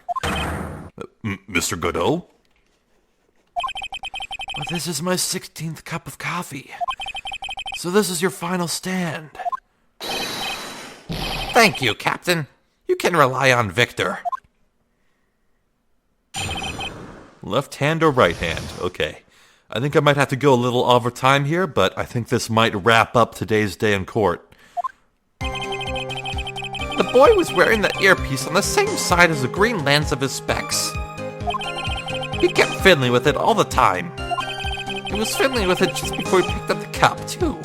Mr. Godot? Well, this is my 16th cup of coffee. So this is your final stand. Thank you, Captain. You can rely on Victor. Left hand or right hand? Okay. I think I might have to go a little over time here, but I think this might wrap up today's day in court. The boy was wearing the earpiece on the same side as the green lens of his specs. He kept fiddling with it all the time. He was fiddling with it just before he picked up the cup, too.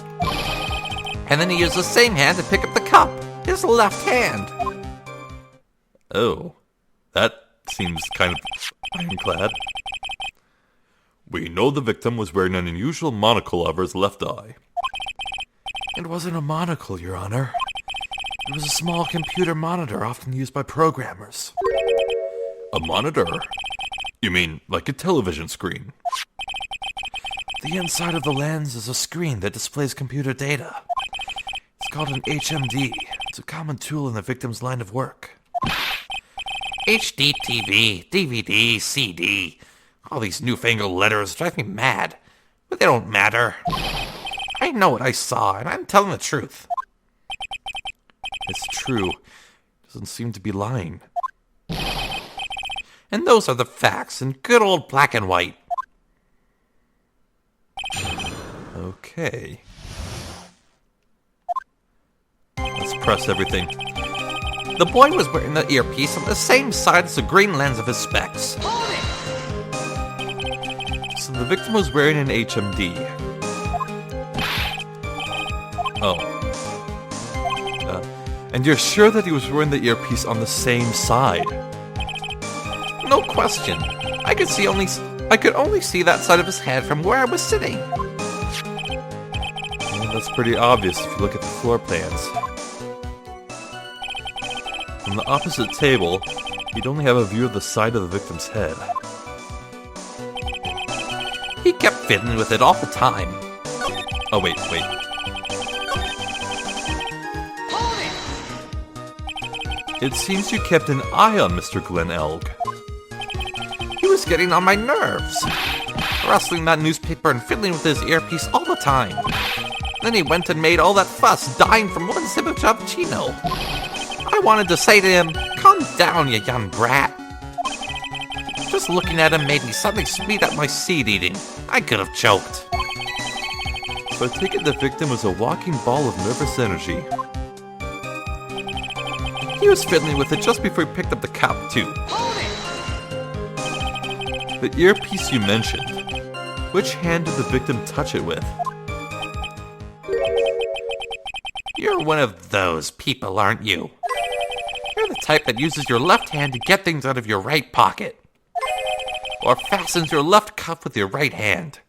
And then he used the same hand to pick up the cup, his left hand. Oh, that seems kind of ironclad. We know the victim was wearing an unusual monocle over his left eye. It wasn't a monocle, Your Honor. It was a small computer monitor often used by programmers. A monitor? You mean like a television screen? The inside of the lens is a screen that displays computer data. It's called an HMD. It's a common tool in the victim's line of work. HD TV, DVD, CD. All these newfangled letters drive me mad, but they don't matter. I know what I saw, and I'm telling the truth. It's true. Doesn't seem to be lying. And those are the facts in good old black and white. Okay. Let's press everything. The boy was wearing the earpiece on the same side as the green lens of his specs. So the victim was wearing an HMD. Oh. And you're sure that he was wearing the earpiece on the same side? No question. I could only see that side of his head from where I was sitting. Well, that's pretty obvious if you look at the floor plans. From the opposite table, you'd only have a view of the side of the victim's head. He kept fiddling with it all the time. Oh, wait. It seems you kept an eye on Mr. Glenn Elg. He was getting on my nerves. Rustling that newspaper and fiddling with his earpiece all the time. Then he went and made all that fuss, dying from one sip of cappuccino. I wanted to say to him, calm down, you young brat. Just looking at him made me suddenly speed up my seed eating. I could have choked. So I take it the victim was a walking ball of nervous energy. He was fiddling with it just before he picked up the cup, too. The earpiece you mentioned, which hand did the victim touch it with? You're one of those people, aren't you? You're the type that uses your left hand to get things out of your right pocket. Or fastens your left cuff with your right hand.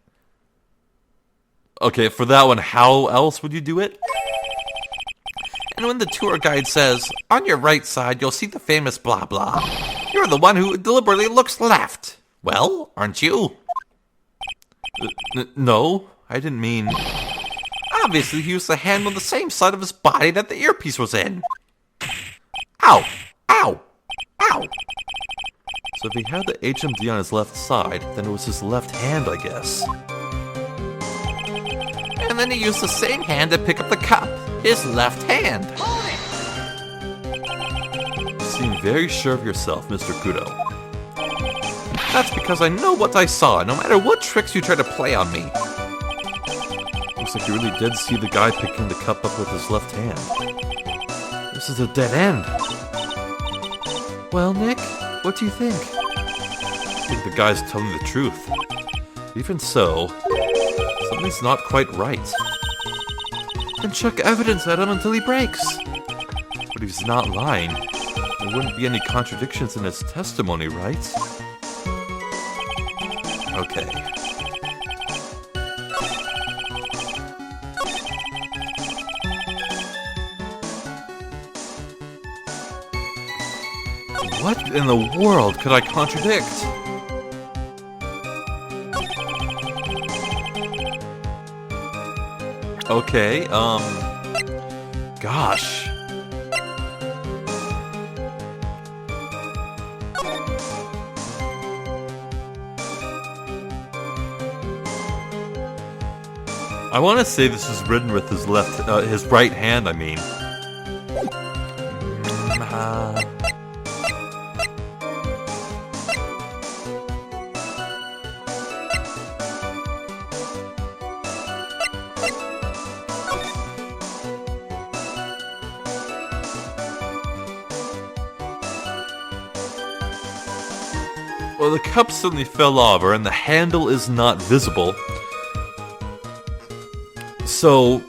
Okay, for that one, how else would you do it? And when the tour guide says, on your right side you'll see the famous blah blah, you're the one who deliberately looks left. Well, aren't you? No, I didn't mean... Obviously he used the hand on the same side of his body that the earpiece was in. Ow! Ow! Ow! So if he had the HMD on his left side, then it was his left hand, I guess. And then he used the same hand to pick up the cup. His left hand. You seem very sure of yourself, Mr. Kudo. That's because I know what I saw, no matter what tricks you try to play on me. Looks like you really did see the guy picking the cup up with his left hand. This is a dead end. Well, Nick, what do you think? I think the guy's telling the truth. Even so, something's not quite right. Then chuck evidence at him until he breaks. But if he's not lying, there wouldn't be any contradictions in his testimony, right? Okay. What in the world could I contradict? Okay, gosh. I want to say this is written with his his right hand, I mean. Well, the cup suddenly fell over, and the handle is not visible. So,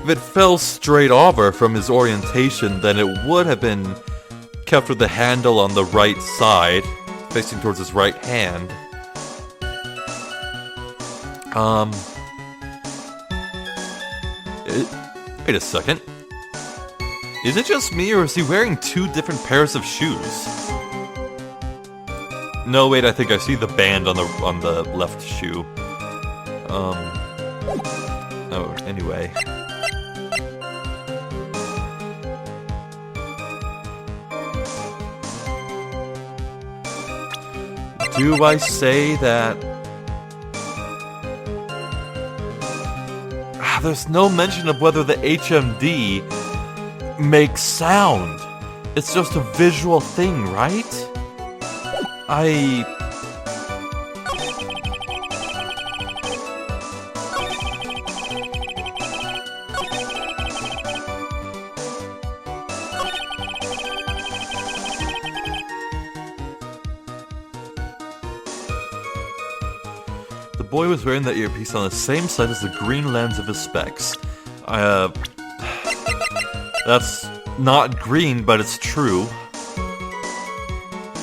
if it fell straight over from his orientation, then it would have been kept with the handle on the right side, facing towards his right hand. Wait a second. Is it just me, or is he wearing two different pairs of shoes? No, wait, I think I see the band on the left shoe. Oh, anyway. Do I say that... there's no mention of whether the HMD makes sound. It's just a visual thing, right? The boy was wearing that earpiece on the same side as the green lens of his specs. That's not green, but it's true.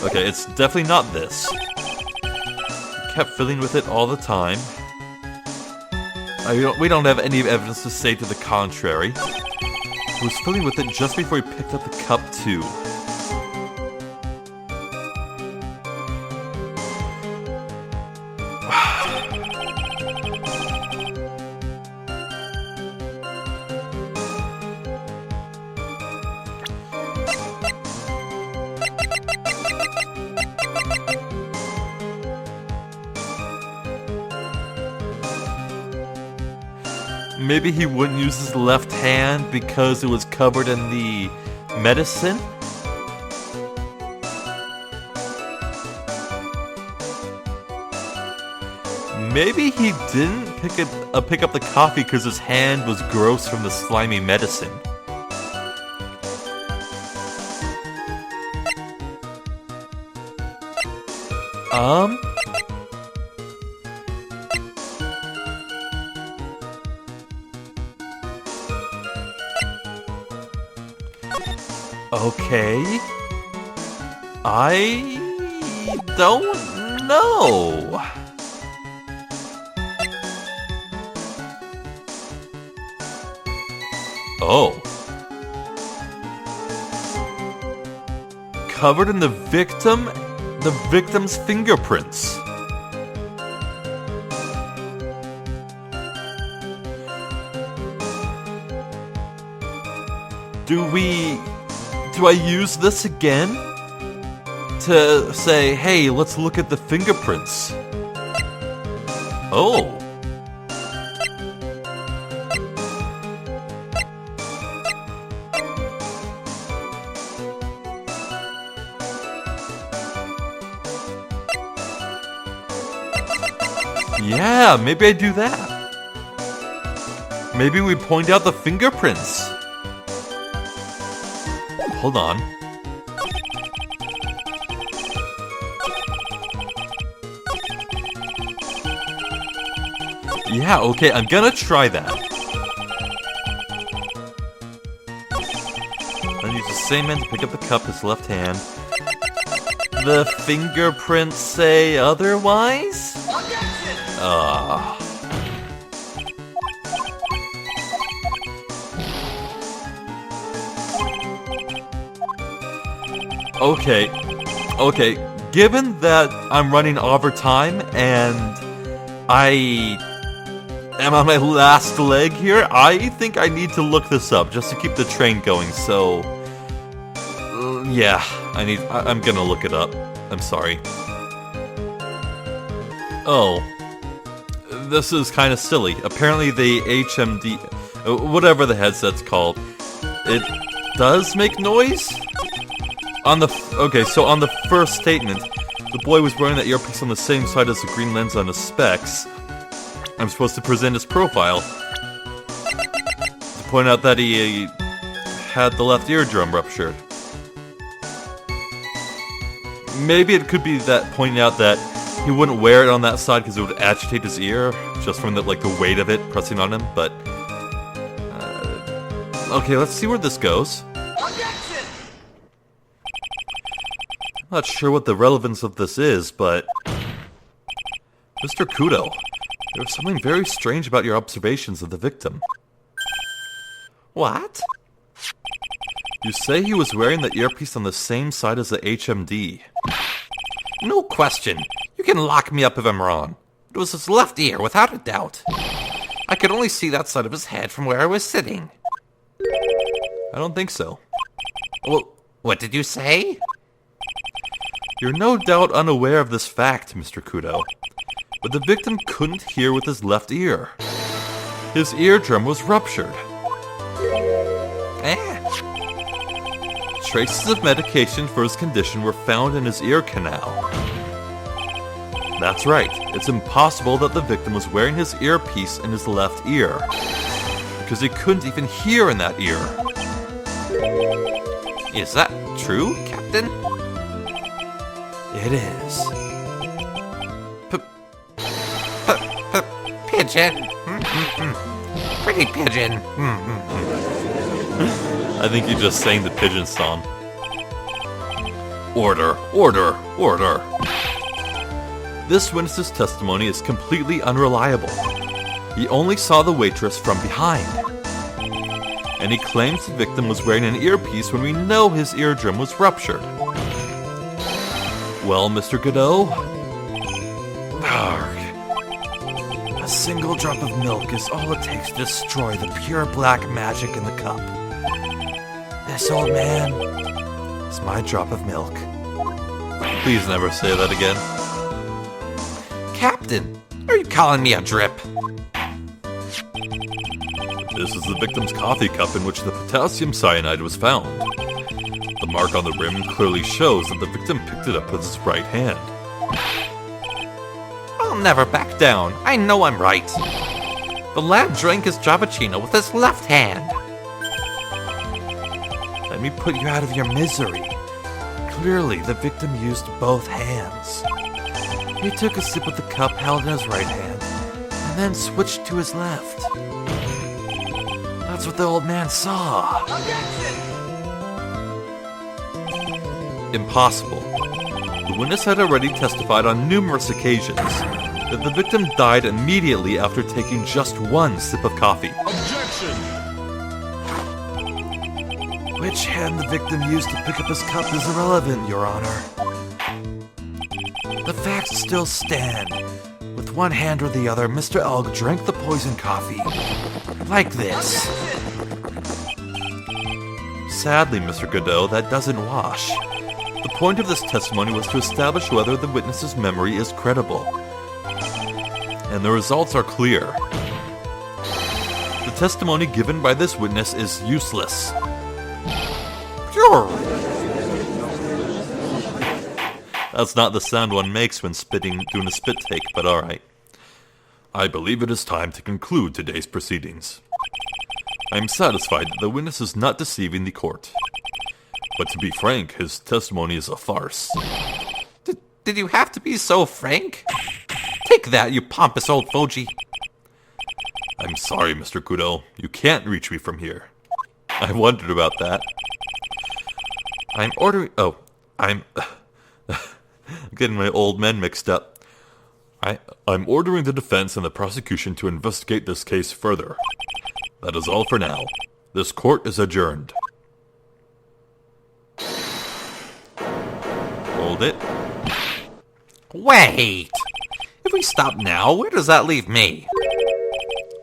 Okay, it's definitely not this. He kept fiddling with it all the time. We don't have any evidence to say to the contrary. He was fiddling with it just before he picked up the cup, too. Maybe he wouldn't use his left hand because it was covered in the medicine? Maybe he didn't pick up the coffee because his hand was gross from the slimy medicine. Okay. I don't know. Oh. Covered in the victim's fingerprints. Do I use this again? To say, hey, let's look at the fingerprints. Oh. Yeah, maybe I do that. Maybe we point out the fingerprints. Hold on. Yeah, okay, I'm gonna try that. I use the same hand to pick up the cup, his left hand. The fingerprints say otherwise? Okay, given that I'm running overtime and I am on my last leg here, I think I need to look this up just to keep the train going, so... yeah, I'm gonna look it up. I'm sorry. Oh. This is kind of silly. Apparently the HMD... whatever the headset's called, it does make noise? On the first statement, the boy was wearing that earpiece on the same side as the green lens on his specs. I'm supposed to present his profile to point out that he had the left eardrum ruptured. Maybe it could be that pointing out that he wouldn't wear it on that side because it would agitate his ear just from the weight of it pressing on him. But okay, let's see where this goes. Not sure what the relevance of this is, but... Mr. Kudo, there was something very strange about your observations of the victim. What? You say he was wearing the earpiece on the same side as the HMD. No question. You can lock me up if I'm wrong. It was his left ear, without a doubt. I could only see that side of his head from where I was sitting. I don't think so. Well, what did you say? You're no doubt unaware of this fact, Mr. Kudo, but the victim couldn't hear with his left ear. His eardrum was ruptured. Traces of medication for his condition were found in his ear canal. That's right, it's impossible that the victim was wearing his earpiece in his left ear, because he couldn't even hear in that ear. Is that true, Captain? It is. Pigeon. Pretty pigeon. I think you just sang the pigeon song. Order, order, order. This witness's testimony is completely unreliable. He only saw the waitress from behind. And he claims the victim was wearing an earpiece when we know his eardrum was ruptured. Well, Mr. Godot? A single drop of milk is all it takes to destroy the pure black magic in the cup. This old man is my drop of milk. Please never say that again. Captain, are you calling me a drip? This is the victim's coffee cup in which the potassium cyanide was found. The mark on the rim clearly shows that the victim picked it up with his right hand. I'll never back down. I know I'm right. The lad drank his Javachino with his left hand. Let me put you out of your misery. Clearly, the victim used both hands. He took a sip of the cup held in his right hand, and then switched to his left. That's what the old man saw. Impossible. The witness had already testified on numerous occasions that the victim died immediately after taking just one sip of coffee. Objection! Which hand the victim used to pick up his cup is irrelevant, Your Honor. The facts still stand. With one hand or the other, Mr. Elg drank the poison coffee. Like this. Sadly, Mr. Godot, that doesn't wash. The point of this testimony was to establish whether the witness's memory is credible. And the results are clear. The testimony given by this witness is useless. That's not the sound one makes when doing a spit take, but alright. I believe it is time to conclude today's proceedings. I am satisfied that the witness is not deceiving the court. But to be frank, his testimony is a farce. Did you have to be so frank? Take that, you pompous old fogey. I'm sorry, Mr. Kudo. You can't reach me from here. I wondered about that. I'm ordering... Oh, I'm getting my old men mixed up. I'm ordering the defense and the prosecution to investigate this case further. That is all for now. This court is adjourned. Hold it. Wait! If we stop now, where does that leave me?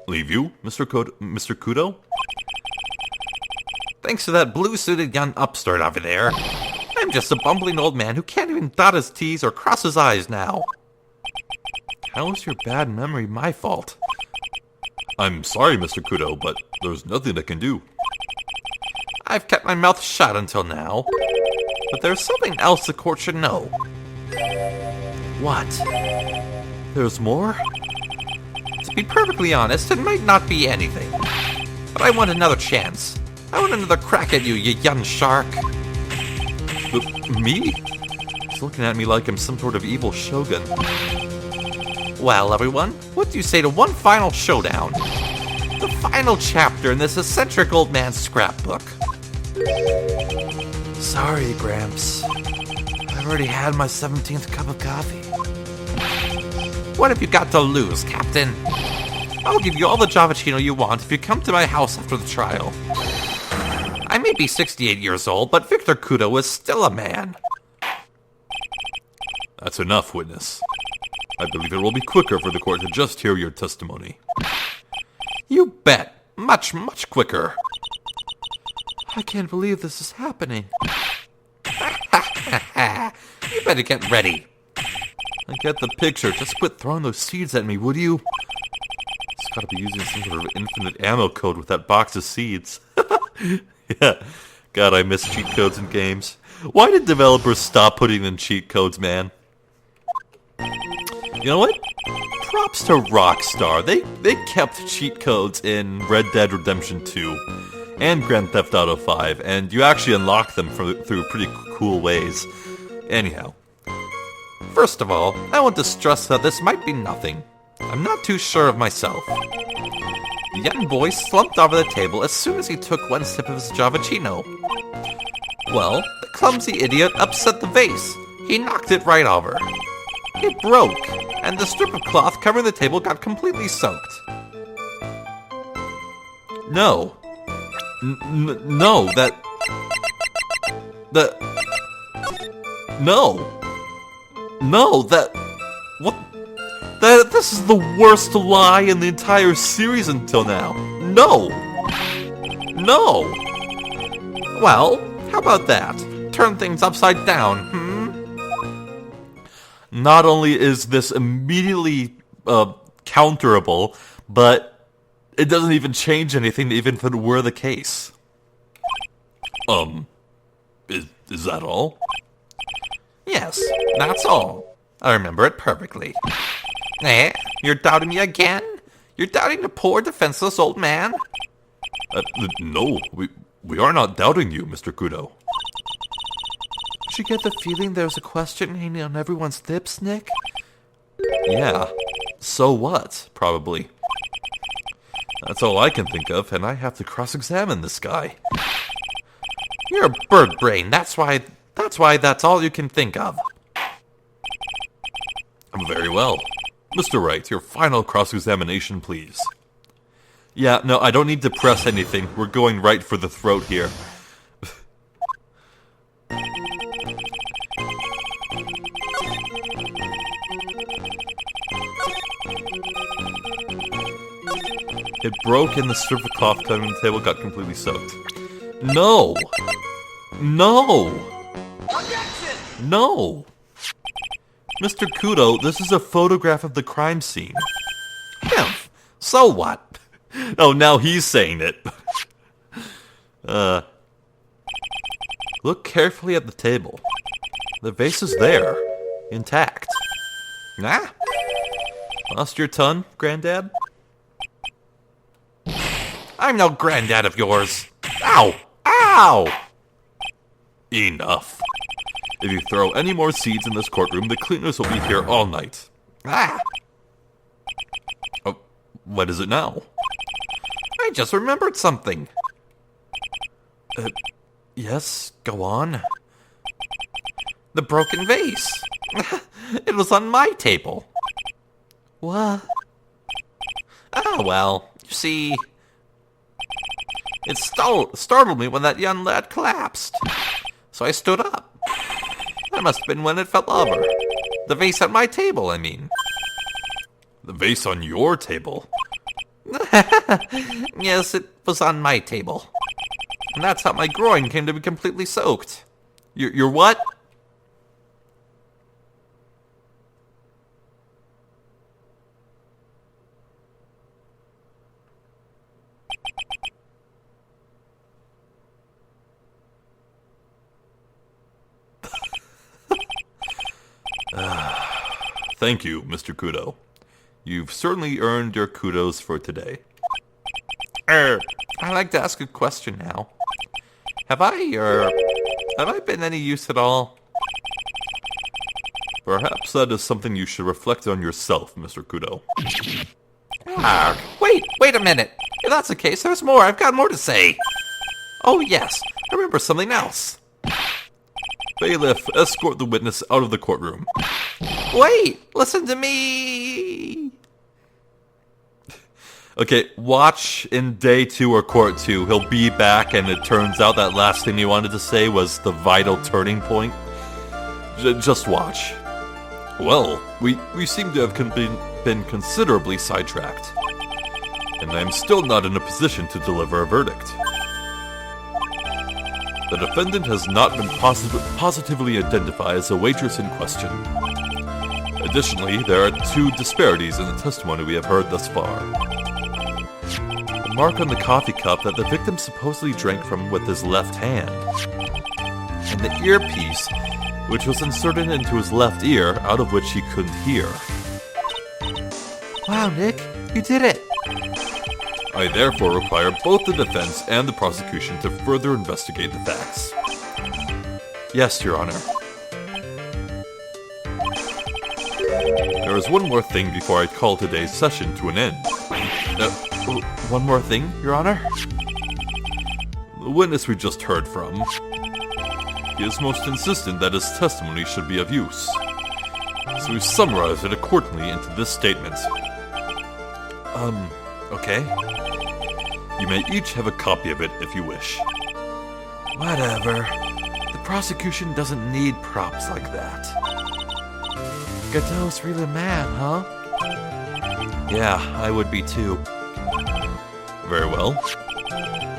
Leave you, Mr. Kudo? Thanks to that blue-suited young upstart over there, I'm just a bumbling old man who can't even dot his T's or cross his I's now. How is your bad memory my fault? I'm sorry, Mr. Kudo, but there's nothing I can do. I've kept my mouth shut until now, but there's something else the court should know. What? There's more? To be perfectly honest, it might not be anything, but I want another chance. I want another crack at you, you young shark. Me? He's looking at me like I'm some sort of evil shogun. Well, everyone, what do you say to one final showdown? The final chapter in this eccentric old man's scrapbook. Sorry, Gramps. I've already had my 17th cup of coffee. What have you got to lose, Captain? I'll give you all the Javachino you want if you come to my house after the trial. I may be 68 years old, but Victor Kudo is still a man. That's enough, witness. I believe it will be quicker for the court to just hear your testimony. You bet. Much, much quicker. I can't believe this is happening. You better get ready. I get the picture. Just quit throwing those seeds at me, would you? It's gotta be using some sort of infinite ammo code with that box of seeds. Yeah. God, I miss cheat codes in games. Why did developers stop putting in cheat codes, man? You know what? Props to Rockstar. They kept cheat codes in Red Dead Redemption 2 and Grand Theft Auto 5, and you actually unlock them through pretty cool ways. Anyhow. First of all, I want to stress that this might be nothing. I'm not too sure of myself. The young boy slumped over the table as soon as he took one sip of his Javachino. Well, the clumsy idiot upset the vase. He knocked it right over. It broke, and the strip of cloth covering the table got completely soaked. No. No, what? This is the worst lie in the entire series until now. No. Well, how about that? Turn things upside down, Not only is this immediately counterable, but it doesn't even change anything, even if it were the case. Is that all? Yes, that's all. I remember it perfectly. Eh? You're doubting me again? You're doubting the poor, defenseless old man? No, we are not doubting you, Mr. Kudo. Did you get the feeling there was a question hanging on everyone's lips, Nick? Yeah. So what? Probably. That's all I can think of, and I have to cross-examine this guy. You're a bird brain. That's why that's all you can think of. Very well. Mr. Wright, your final cross-examination, please. Yeah, no, I don't need to press anything. We're going right for the throat here. It broke and the strip of cloth covering the table got completely soaked. No! Objection! No! Mr. Kudo, this is a photograph of the crime scene. Humph. So what? Oh, now he's saying it. Look carefully at the table. The vase is there, intact. Nah? Lost your ton, Granddad? I'm no granddad of yours. Ow! Ow! Enough. If you throw any more seeds in this courtroom, the cleaners will be here all night. Ah! Oh, what is it now? I just remembered something. Yes, go on. The broken vase. It was on my table. What? Oh, well, you see... It startled me when that young lad collapsed. So I stood up. That must have been when it fell over. The vase at my table, I mean. The vase on your table? Yes, it was on my table. And that's how my groin came to be completely soaked. Your what? Thank you, Mr. Kudo. You've certainly earned your kudos for today. I'd like to ask a question now. Have I been any use at all? Perhaps that is something you should reflect on yourself, Mr. Kudo. Wait a minute. If that's the case, there's more. I've got more to say. Oh, yes. I remember something else. Bailiff, escort the witness out of the courtroom. Wait! Listen to me! Okay, watch in day 2 or court 2. He'll be back and it turns out that last thing he wanted to say was the vital turning point. Just watch. Well, we seem to have been considerably sidetracked. And I'm still not in a position to deliver a verdict. The defendant has not been positively identified as the waitress in question. Additionally, there are 2 disparities in the testimony we have heard thus far. The mark on the coffee cup that the victim supposedly drank from with his left hand, and the earpiece, which was inserted into his left ear, out of which he couldn't hear. Wow, Nick, you did it! I therefore require both the defense and the prosecution to further investigate the facts. Yes, Your Honor. There is one more thing before I call today's session to an end. One more thing, Your Honor? The witness we just heard from. He is most insistent that his testimony should be of use. So we summarize it accordingly into this statement. Okay. You may each have a copy of it if you wish. Whatever. The prosecution doesn't need props like that. Godot's really mad, huh? Yeah, I would be too. Very well.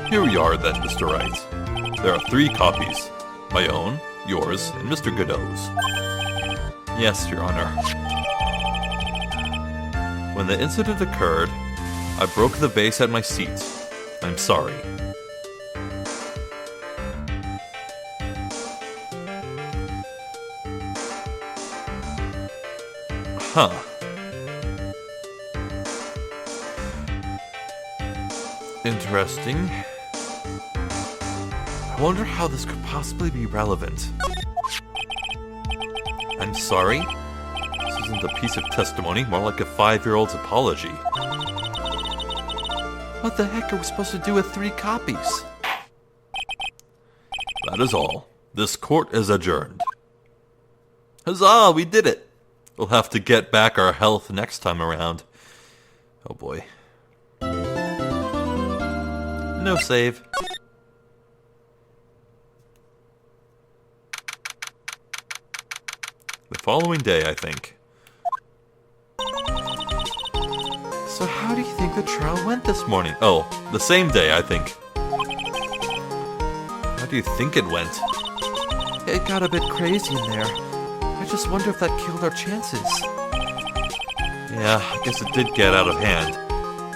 Here we are then, Mr. Wright. There are 3 copies. My own, yours, and Mr. Godot's. Yes, Your Honor. When the incident occurred, I broke the vase at my seat. I'm sorry. Huh. Interesting. I wonder how this could possibly be relevant. I'm sorry? This isn't a piece of testimony, more like a 5-year-old's apology. What the heck are we supposed to do with 3 copies? That is all. This court is adjourned. Huzzah, we did it! We'll have to get back our health next time around. Oh boy. No save. The following day, I think. So how do you think the trial went this morning? Oh, the same day, I think. How do you think it went? It got a bit crazy in there. I just wonder if that killed our chances. Yeah, I guess it did get out of hand.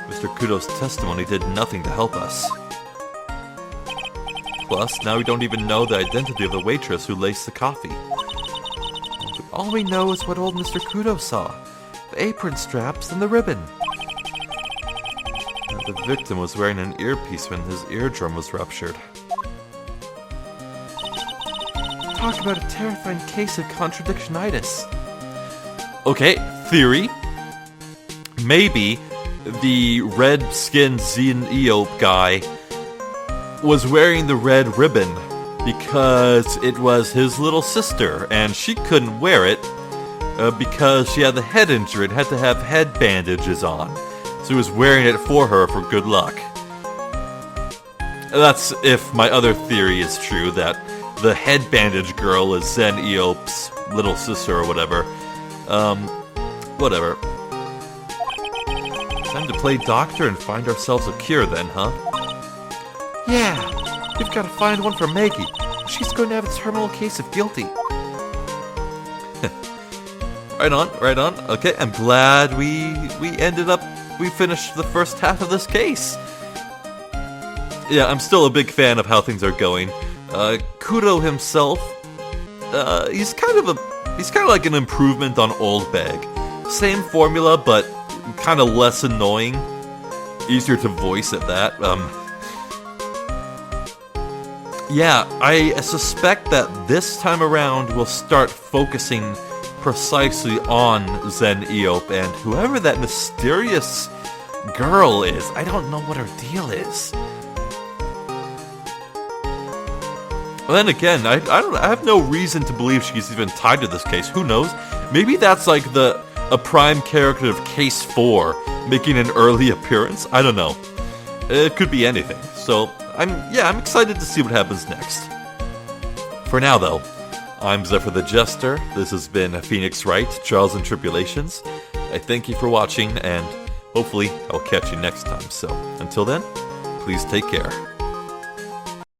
Mr. Kudo's testimony did nothing to help us. Plus, now we don't even know the identity of the waitress who laced the coffee. All we know is what old Mr. Kudo saw. the apron straps, and the ribbon. The victim was wearing an earpiece when his eardrum was ruptured. Talk about a terrifying case of contradictionitis. Okay, theory. Maybe the red-skinned Xeon guy was wearing the red ribbon because it was his little sister, and she couldn't wear it because she had the head injury and had to have head bandages on. So he was wearing it for her for good luck. That's if my other theory is true, that the head bandage girl is Zen Eop's little sister or whatever. Whatever. Time to play doctor and find ourselves a cure then, huh? Yeah, we've got to find one for Maggie. She's going to have a terminal case of guilty. Right on, right on. Okay, I'm glad we finished the first half of this case. Yeah, I'm still a big fan of how things are going. Kudo himself, he's kind of like an improvement on Old Bag. Same formula, but kind of less annoying. Easier to voice at that. Yeah, I suspect that this time around we'll start focusing precisely on Zen Eop and whoever that mysterious girl is. I don't know what her deal is. Well, then again, I have no reason to believe she's even tied to this case. Who knows? Maybe that's like a prime character of Case 4 making an early appearance. I don't know. It could be anything. So I'm excited to see what happens next. For now, though, I'm Zephyr the Jester. This has been Phoenix Wright, Trials and Tribulations. I thank you for watching, and hopefully I'll catch you next time. So until then, please take care.